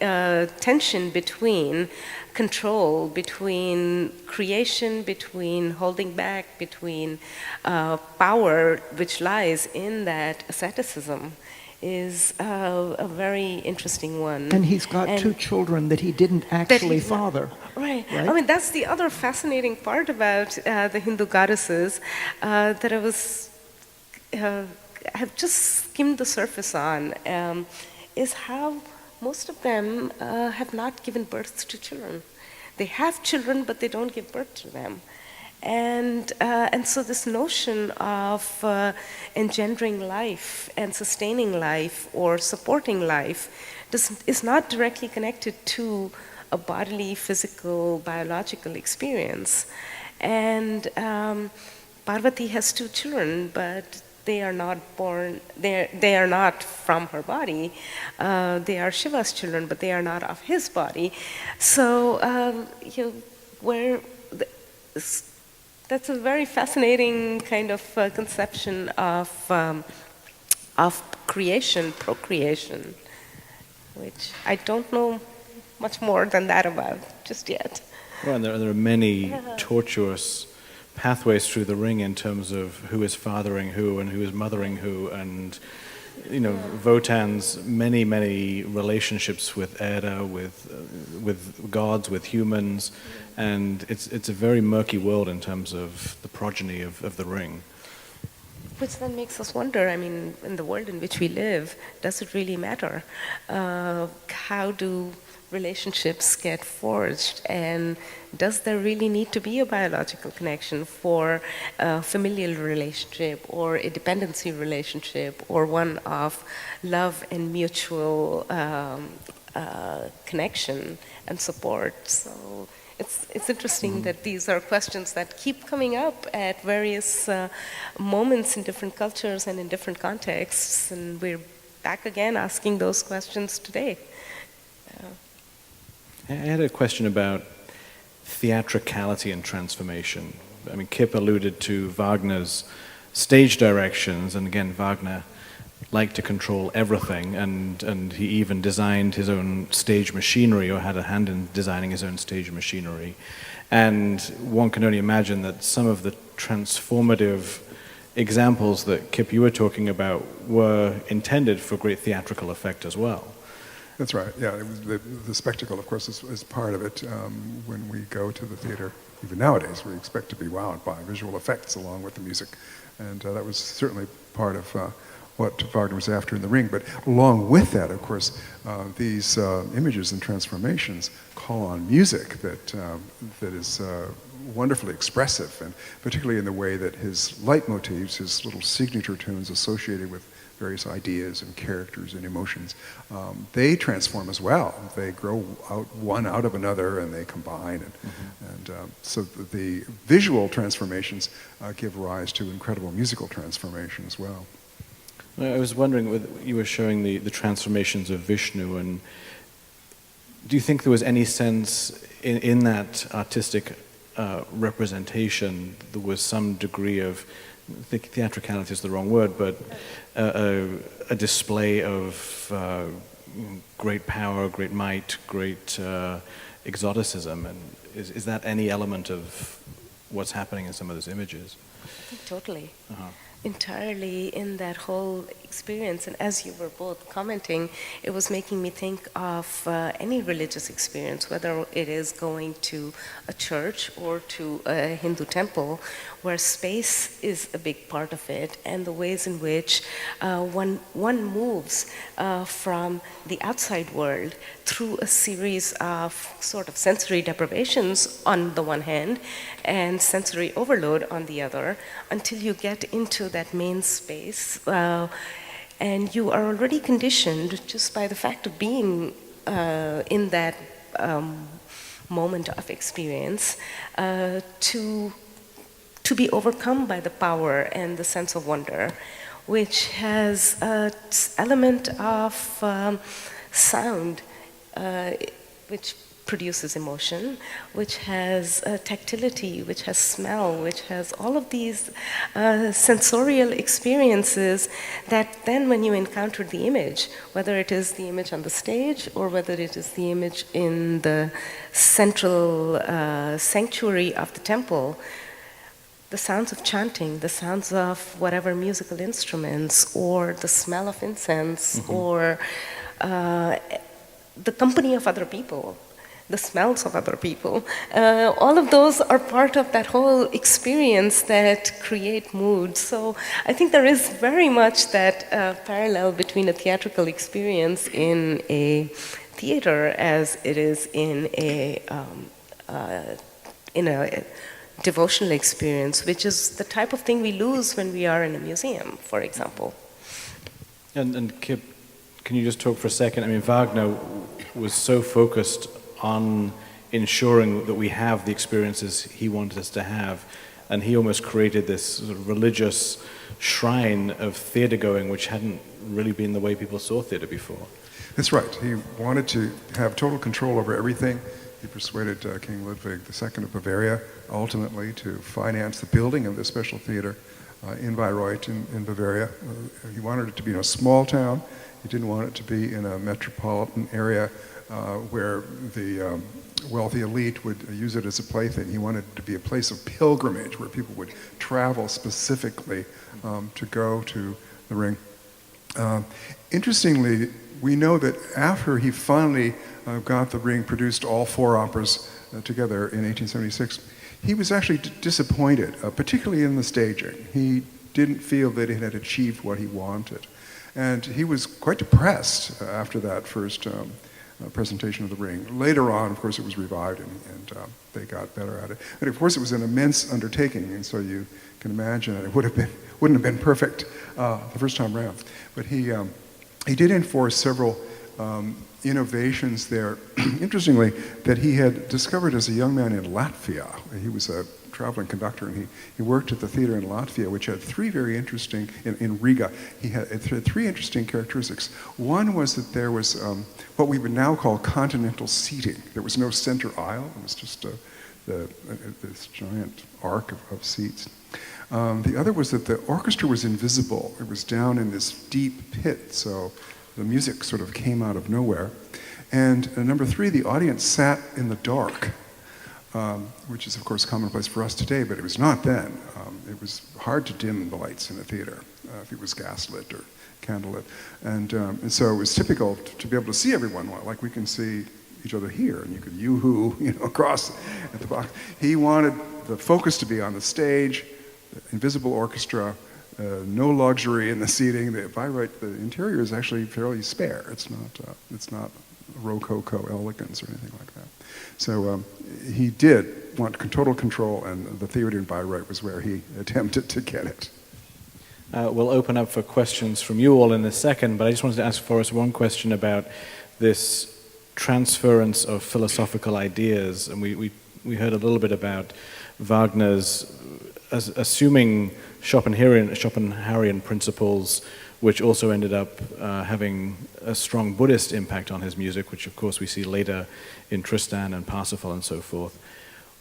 tension between control, between creation, between holding back, between power, which lies in that asceticism, is a very interesting one. And he's got two children that he didn't actually father. Right. I mean, that's the other fascinating part about the Hindu goddesses that have just skimmed the surface on, is how most of them have not given birth to children. They have children, but they don't give birth to them. And so this notion of engendering life and sustaining life or supporting life is not directly connected to a bodily, physical, biological experience. And Parvati has two children, but they are not born, they are not from her body. They are Shiva's children, but they are not of his body. So, that's a very fascinating kind of conception of creation, procreation, which I don't know much more than that about just yet. Well, and there are many tortuous pathways through the ring in terms of who is fathering who and who is mothering who, and Wotan's many relationships with Era, with gods, with humans, and it's a very murky world in terms of the progeny of the ring. Which then makes us wonder, I mean, in the world in which we live, does it really matter? How do relationships get forged, and does there really need to be a biological connection for a familial relationship or a dependency relationship or one of love and mutual connection and support? So it's interesting that these are questions that keep coming up at various moments in different cultures and in different contexts, and we're back again asking those questions today. I had a question about theatricality and transformation. I mean, Kip alluded to Wagner's stage directions, and again, Wagner liked to control everything, and he even designed his own stage machinery, or had a hand in designing his own stage machinery. And one can only imagine that some of the transformative examples that, Kip, you were talking about were intended for great theatrical effect as well. That's right. Yeah, it was the spectacle, of course, is part of it. When we go to the theater, even nowadays, we expect to be wowed by visual effects along with the music, and that was certainly part of what Wagner was after in The Ring. But along with that, of course, these images and transformations call on music that is wonderfully expressive, and particularly in the way that his leitmotifs, his little signature tunes associated with various ideas and characters and emotions, they transform as well. They grow one out of another, and they combine, and so the visual transformations give rise to incredible musical transformation as well. I was wondering, you were showing the transformations of Vishnu, and do you think there was any sense in that artistic representation, there was some degree of, I think theatricality is the wrong word, but a display of great power, great might, great exoticism, and is that any element of what's happening in some of those images? I think totally. Entirely in that whole experience. And as you were both commenting, it was making me think of any religious experience, whether it is going to a church or to a Hindu temple, where space is a big part of it, and the ways in which one moves from the outside world through a series of sort of sensory deprivations on the one hand and sensory overload on the other, until you get into that main space, and you are already conditioned just by the fact of being in that moment of experience to be overcome by the power and the sense of wonder, which has an element of sound, which produces emotion, which has tactility, which has smell, which has all of these sensorial experiences that then when you encounter the image, whether it is the image on the stage or whether it is the image in the central sanctuary of the temple, the sounds of chanting, the sounds of whatever musical instruments, or the smell of incense, or the company of other people, the smells of other people, all of those are part of that whole experience that create mood. So I think there is very much that parallel between a theatrical experience in a theater as it is in a devotional experience, which is the type of thing we lose when we are in a museum, for example. And Kip, can you just talk for a second? I mean, Wagner was so focused on ensuring that we have the experiences he wanted us to have, and he almost created this sort of religious shrine of theater going, which hadn't really been the way people saw theater before. That's right. He wanted to have total control over everything. He persuaded King Ludwig II of Bavaria ultimately to finance the building of this special theater in Bayreuth in Bavaria. He wanted it to be in a small town. He didn't want it to be in a metropolitan area where the wealthy elite would use it as a plaything. He wanted it to be a place of pilgrimage where people would travel specifically to go to the Ring. Interestingly, we know that after he finally got the Ring, produced all 4 operas together in 1876, he was actually disappointed, particularly in the staging. He didn't feel that it had achieved what he wanted. And he was quite depressed after that first presentation of the Ring. Later on, of course, it was revived and they got better at it. But of course, it was an immense undertaking, and so you can imagine that it wouldn't have been perfect the first time around. But he did enforce several innovations there, interestingly, that he had discovered as a young man in Latvia. He was a traveling conductor, and he worked at the theater in Latvia, which had 3 very interesting, in Riga, he had 3 interesting characteristics. One was that there was what we would now call continental seating. There was no center aisle, it was just this giant arc of seats. The other was that the orchestra was invisible. It was down in this deep pit, so the music sort of came out of nowhere. And number 3, the audience sat in the dark, which is, of course, commonplace for us today, but it was not then. It was hard to dim the lights in a theater if it was gaslit or candlelit. And so it was typical to be able to see everyone, like we can see each other here, and you could yoo-hoo, across at the box. He wanted the focus to be on the stage, the invisible orchestra, no luxury in the seating. The interior is actually fairly spare. It's not rococo elegance or anything like that. So he did want total control, and the theater in Bayreuth was where he attempted to get it. We'll open up for questions from you all in a second, but I just wanted to ask Forrest one question about this transference of philosophical ideas. And we heard a little bit about Wagner's assuming Schopenhauerian principles, which also ended up having a strong Buddhist impact on his music, which of course we see later in Tristan and Parsifal and so forth.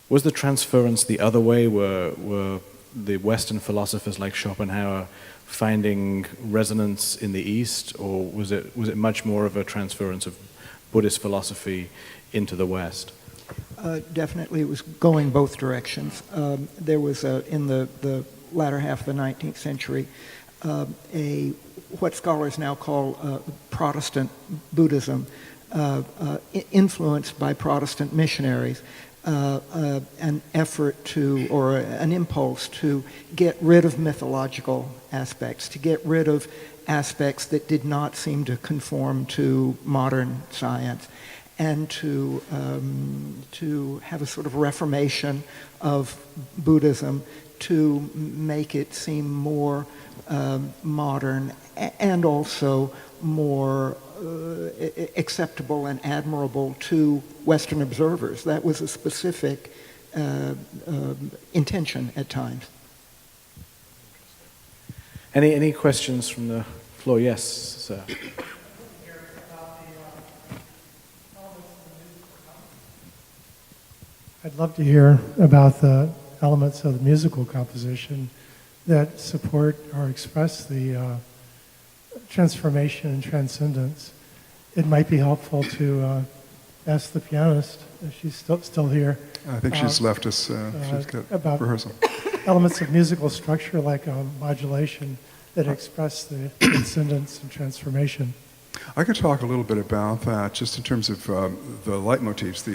Was the transference the other way? Were the Western philosophers like Schopenhauer finding resonance in the East, or was it much more of a transference of Buddhist philosophy into the West? Definitely, it was going both directions. There was, in the latter half of the 19th century, what scholars now call Protestant Buddhism, influenced by Protestant missionaries, an effort to, or an impulse to get rid of mythological aspects, to get rid of aspects that did not seem to conform to modern science, and to have a sort of reformation of Buddhism to make it seem more modern and also more acceptable and admirable to Western observers. That was a specific intention at times. Any questions from the floor? Yes, sir. I'd love to hear about the elements of the musical composition that support or express the transformation and transcendence. It might be helpful to ask the pianist, if she's still here. I think she's left us. She's got about rehearsal. Elements of musical structure like modulation that express the transcendence and transformation. I could talk a little bit about that, just in terms of the leitmotifs,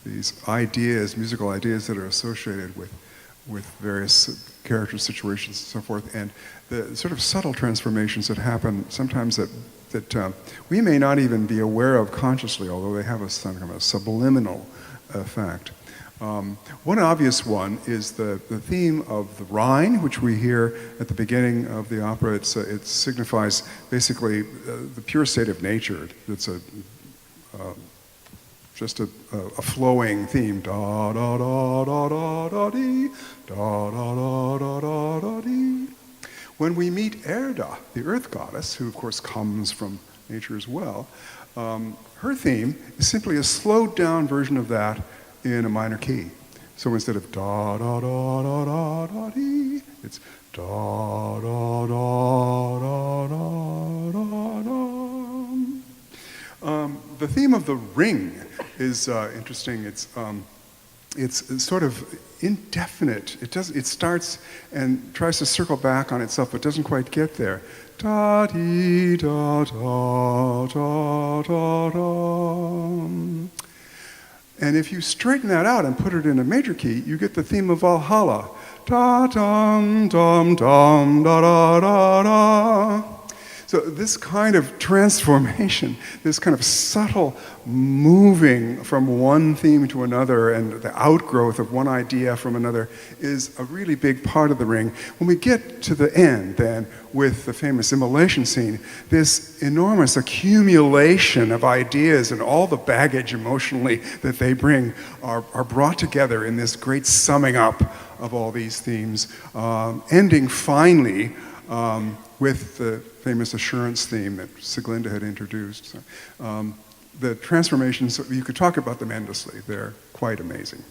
these ideas, musical ideas that are associated with various character situations and so forth, and the sort of subtle transformations that happen sometimes that we may not even be aware of consciously, although they have a kind of a subliminal effect. One obvious one is the theme of the Rhine, which we hear at the beginning of the opera. It signifies basically the pure state of nature. It's just a flowing theme. Da da da da da da dee, da da da da da da dee. When we meet Erda, the earth goddess, who of course comes from nature as well, her theme is simply a slowed down version of that in a minor key. So instead of da da da da da da dee, it's da da da da da da da. The theme of the ring is interesting. It's sort of indefinite. It starts and tries to circle back on itself, but doesn't quite get there. Da dee da da da da da. And if you straighten that out and put it in a major key, you get the theme of Valhalla. Da dum dum dum da da da da. So this kind of transformation, this kind of subtle moving from one theme to another and the outgrowth of one idea from another is a really big part of the ring. When we get to the end then with the famous immolation scene, this enormous accumulation of ideas and all the baggage emotionally that they bring are brought together in this great summing up of all these themes, ending finally with the famous assurance theme that Sieglinde had introduced. So, the transformations, you could talk about them endlessly. They're quite amazing.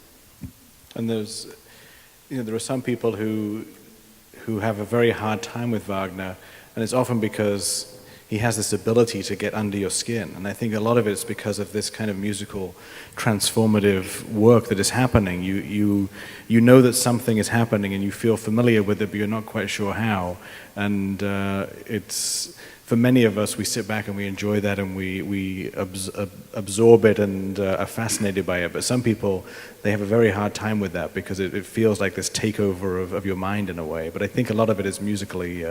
And there are some people who have a very hard time with Wagner, and it's often because he has this ability to get under your skin. And I think a lot of it is because of this kind of musical transformative work that is happening. You know that something is happening and you feel familiar with it, but you're not quite sure how. And it's, for many of us, we sit back and we enjoy that and we absorb it and are fascinated by it. But some people, they have a very hard time with that because it feels like this takeover of your mind in a way. But I think a lot of it is musically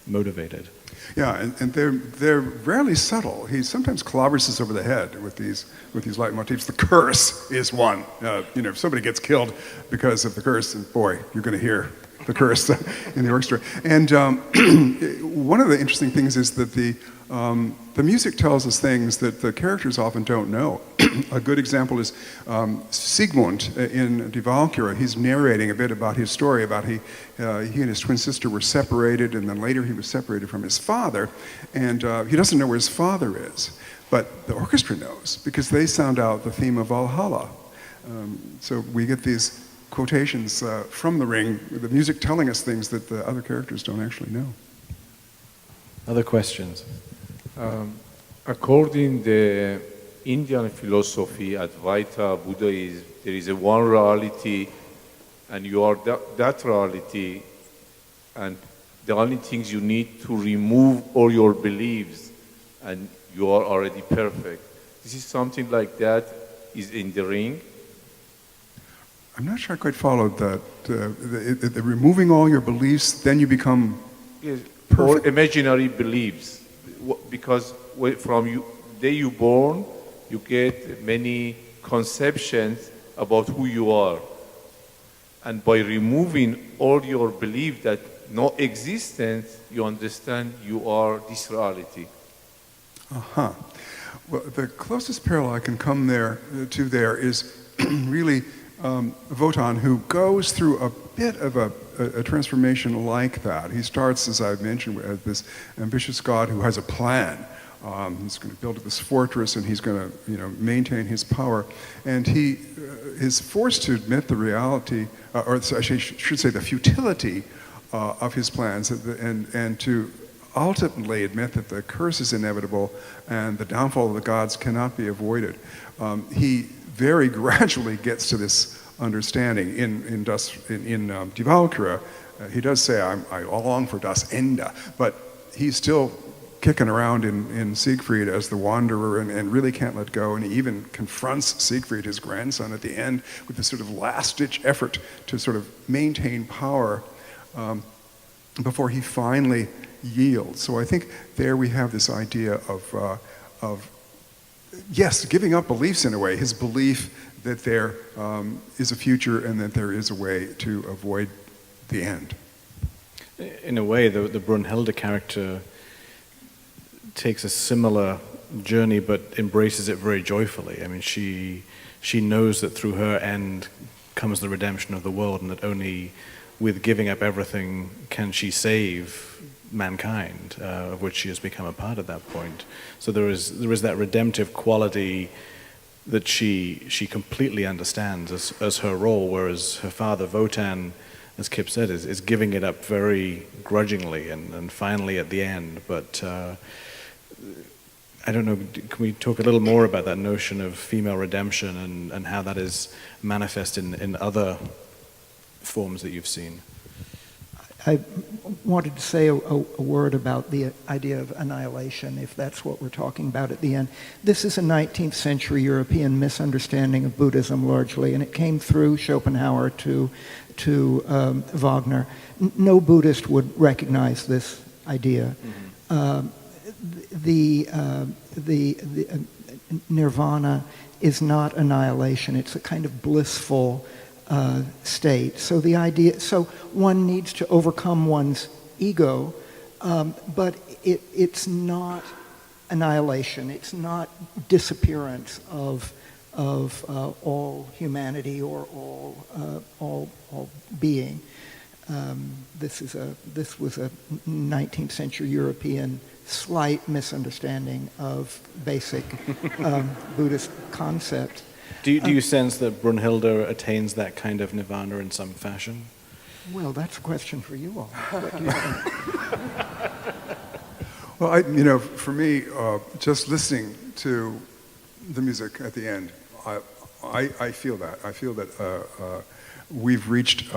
motivated. Yeah, and they're rarely subtle. He sometimes clobbers us over the head with these leitmotifs. The curse is one. If somebody gets killed because of the curse, and boy, you're going to hear the curse in the orchestra. And one of the interesting things is that the music tells us things that the characters often don't know. A good example is Siegmund in Die Valkyrie. He's narrating a bit about his story, about he and his twin sister were separated, and then later he was separated from his father, and he doesn't know where his father is. But the orchestra knows, because they sound out the theme of Valhalla. So we get these quotations from the ring, the music telling us things that the other characters don't actually know. Other questions? According to the Indian philosophy, Advaita Buddhism, there is a one reality, and you are that reality, and the only things you need to remove all your beliefs, and you are already perfect. This is something like that is in the ring. I'm not sure I quite followed that. The removing all your beliefs, then you become perfect. Or imaginary beliefs, because from the day you born, you get many conceptions about who you are. And by removing all your belief that no existence, you understand you are this reality. Uh-huh. Well, the closest parallel I can come to there is really Wotan, who goes through a bit of a transformation like that. He starts, as I've mentioned, as this ambitious god who has a plan. He's going to build this fortress, and he's going to, maintain his power. And he is forced to admit the reality, or I should say the futility of his plans, and to ultimately admit that the curse is inevitable and the downfall of the gods cannot be avoided. He very gradually gets to this understanding. In Die Valkyrie, he does say, I long for das Ende, but he's still kicking around in Siegfried as the wanderer and really can't let go. And he even confronts Siegfried, his grandson, at the end with this sort of last-ditch effort to sort of maintain power before he finally yields. So I think there we have this idea of yes, giving up beliefs in a way, his belief that there is a future and that there is a way to avoid the end. In a way, the Brunhilde character takes a similar journey but embraces it very joyfully. I mean, she knows that through her end comes the redemption of the world, and that only with giving up everything can she save mankind, of which she has become a part at that point. So there is that redemptive quality that she completely understands as her role, whereas her father Wotan, as Kip said, is giving it up very grudgingly and finally at the end. But I don't know, can we talk a little more about that notion of female redemption and how that is manifest in other forms that you've seen? I wanted to say a word about the idea of annihilation, if that's what we're talking about at the end. This is a 19th century European misunderstanding of Buddhism largely, and it came through Schopenhauer to Wagner. No Buddhist would recognize this idea. Mm-hmm. The nirvana is not annihilation. It's a kind of blissful state. So the idea, so one needs to overcome one's ego, but it's not annihilation. It's not disappearance of all humanity or all being. This was a 19th century European slight misunderstanding of basic Buddhist concept. Do you sense that Brunhilde attains that kind of nirvana in some fashion? Well, that's a question for you all. What do you think? Well, for me, just listening to the music at the end, I feel that. I feel that we've reached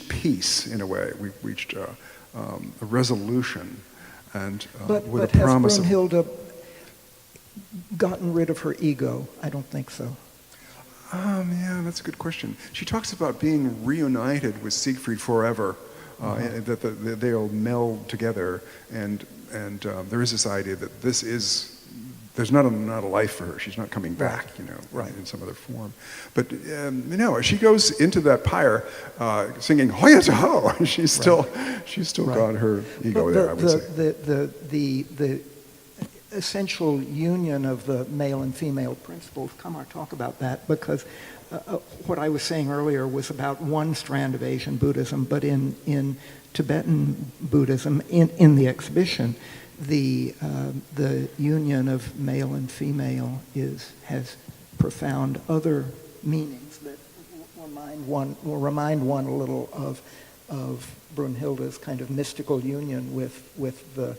peace in a way. We've reached a resolution, and with a promise. But has Brunhilde gotten rid of her ego? I don't think so. Yeah, that's a good question. She talks about being reunited with Siegfried forever, that they'll meld together, and there is this idea that there's not a life for her. She's not coming back, right. in some other form. But she goes into that pyre singing "Hoya to Ho." She's still got her ego there. I would say the essential union of the male and female principles. Kamar, talk about that, because what I was saying earlier was about one strand of Asian Buddhism, but in Tibetan Buddhism, in the exhibition, the union of male and female has profound other meanings that will remind one a little of Brunhilde's kind of mystical union with the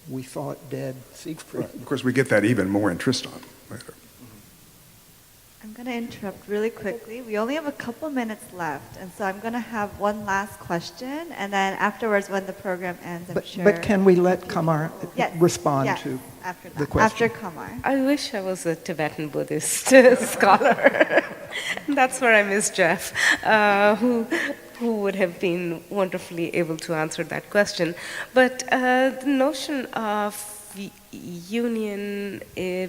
we thought dead Siegfried. Right. Of course, we get that even more in Tristan later. I'm going to interrupt really quickly. We only have a couple minutes left, and so I'm going to have one last question, and then afterwards, when the program ends, I'm sure... But can we let Kamar respond to after that, the question? after Kamar. I wish I was a Tibetan Buddhist scholar. That's where I miss Jeff, who would have been wonderfully able to answer that question. But the notion of union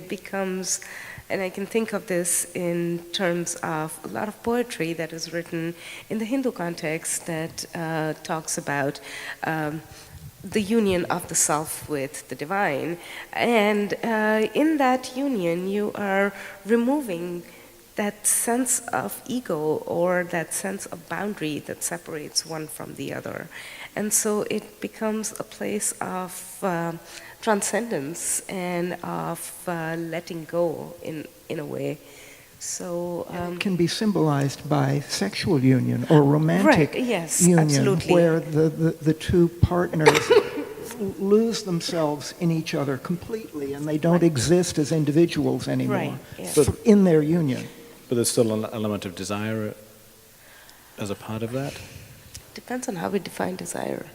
becomes And I can think of this in terms of a lot of poetry that is written in the Hindu context that talks about the union of the self with the divine. And in that union, you are removing that sense of ego or that sense of boundary that separates one from the other. And so it becomes a place of transcendence and of letting go in a way. So it can be symbolized by sexual union or romantic right, yes, union, absolutely. where the two partners lose themselves in each other completely, and they don't exist as individuals anymore Right, yes. in their union. But there's still an element of desire as a part of that? Depends on how we define desire.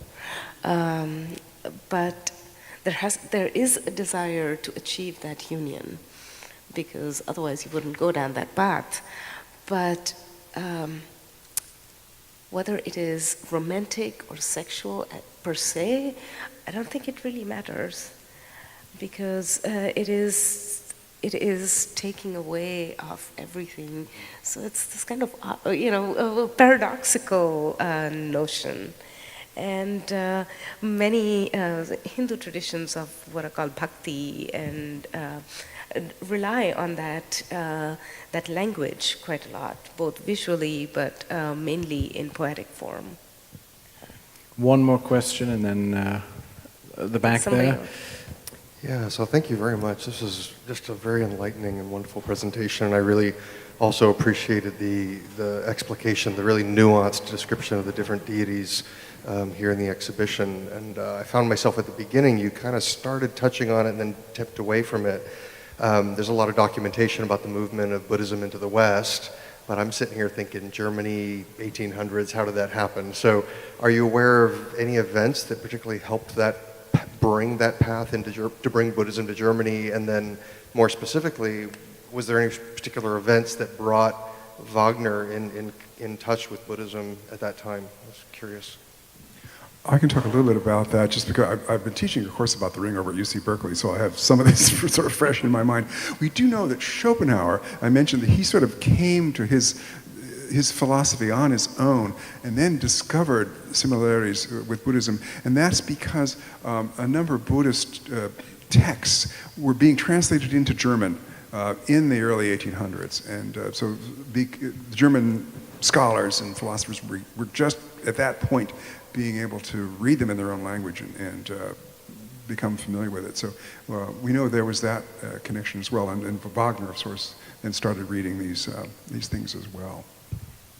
But there is a desire to achieve that union, because otherwise you wouldn't go down that path. But whether it is romantic or sexual per se, I don't think it really matters, because it is taking away of everything. So it's this kind of a paradoxical notion. And many Hindu traditions of what are called bhakti and rely on that language quite a lot, both visually but mainly in poetic form. One more question, and then the back Somebody there. else. Yeah, so thank you very much. This is just a very enlightening and wonderful presentation. And I really also appreciated the explication, the really nuanced description of the different deities here in the exhibition. And I found myself at the beginning, you kind of started touching on it and then tipped away from it. There's a lot of documentation about the movement of Buddhism into the West, but I'm sitting here thinking Germany, 1800s, how did that happen? So are you aware of any events that particularly helped that bring that path to bring Buddhism to Germany? And then more specifically, was there any particular events that brought Wagner in touch with Buddhism at that time? I was curious. I can talk a little bit about that just because I've been teaching a course about the ring over at UC Berkeley, so I have some of this sort of fresh in my mind. We do know that Schopenhauer, I mentioned that he sort of came to his philosophy on his own and then discovered similarities with Buddhism, and that's because a number of Buddhist texts were being translated into German in the early 1800s, and so the German scholars and philosophers were just at that point being able to read them in their own language and become familiar with it. So we know there was that connection as well, and Wagner, of course, then started reading these things as well.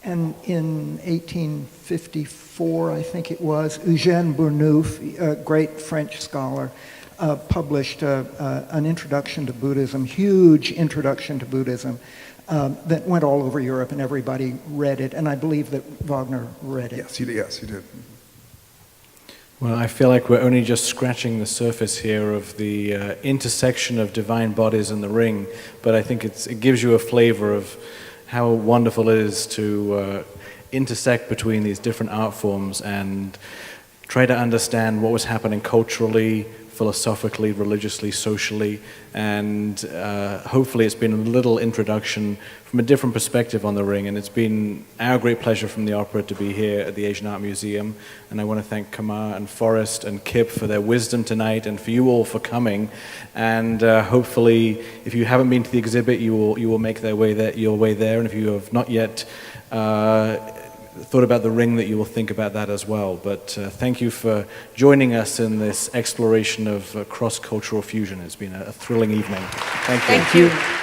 And in 1854, I think it was, Eugène Bournouf, a great French scholar, published an introduction to Buddhism, huge introduction to Buddhism, that went all over Europe, and everybody read it. And I believe that Wagner read it. Yes, he did. Well, I feel like we're only just scratching the surface here of the intersection of divine bodies and the ring, but I think it gives you a flavor of how wonderful it is to intersect between these different art forms and try to understand what was happening culturally, philosophically, religiously, socially, and hopefully it's been a little introduction from a different perspective on the ring, and it's been our great pleasure from the opera to be here at the Asian Art Museum, and I want to thank Kamar and Forrest and Kip for their wisdom tonight, and for you all for coming, and hopefully if you haven't been to the exhibit, you will make your way there, and if you have not yet thought about the ring, that you will think about that as well. But thank you for joining us in this exploration of cross-cultural fusion. It's been a thrilling evening. Thank you. Thank you.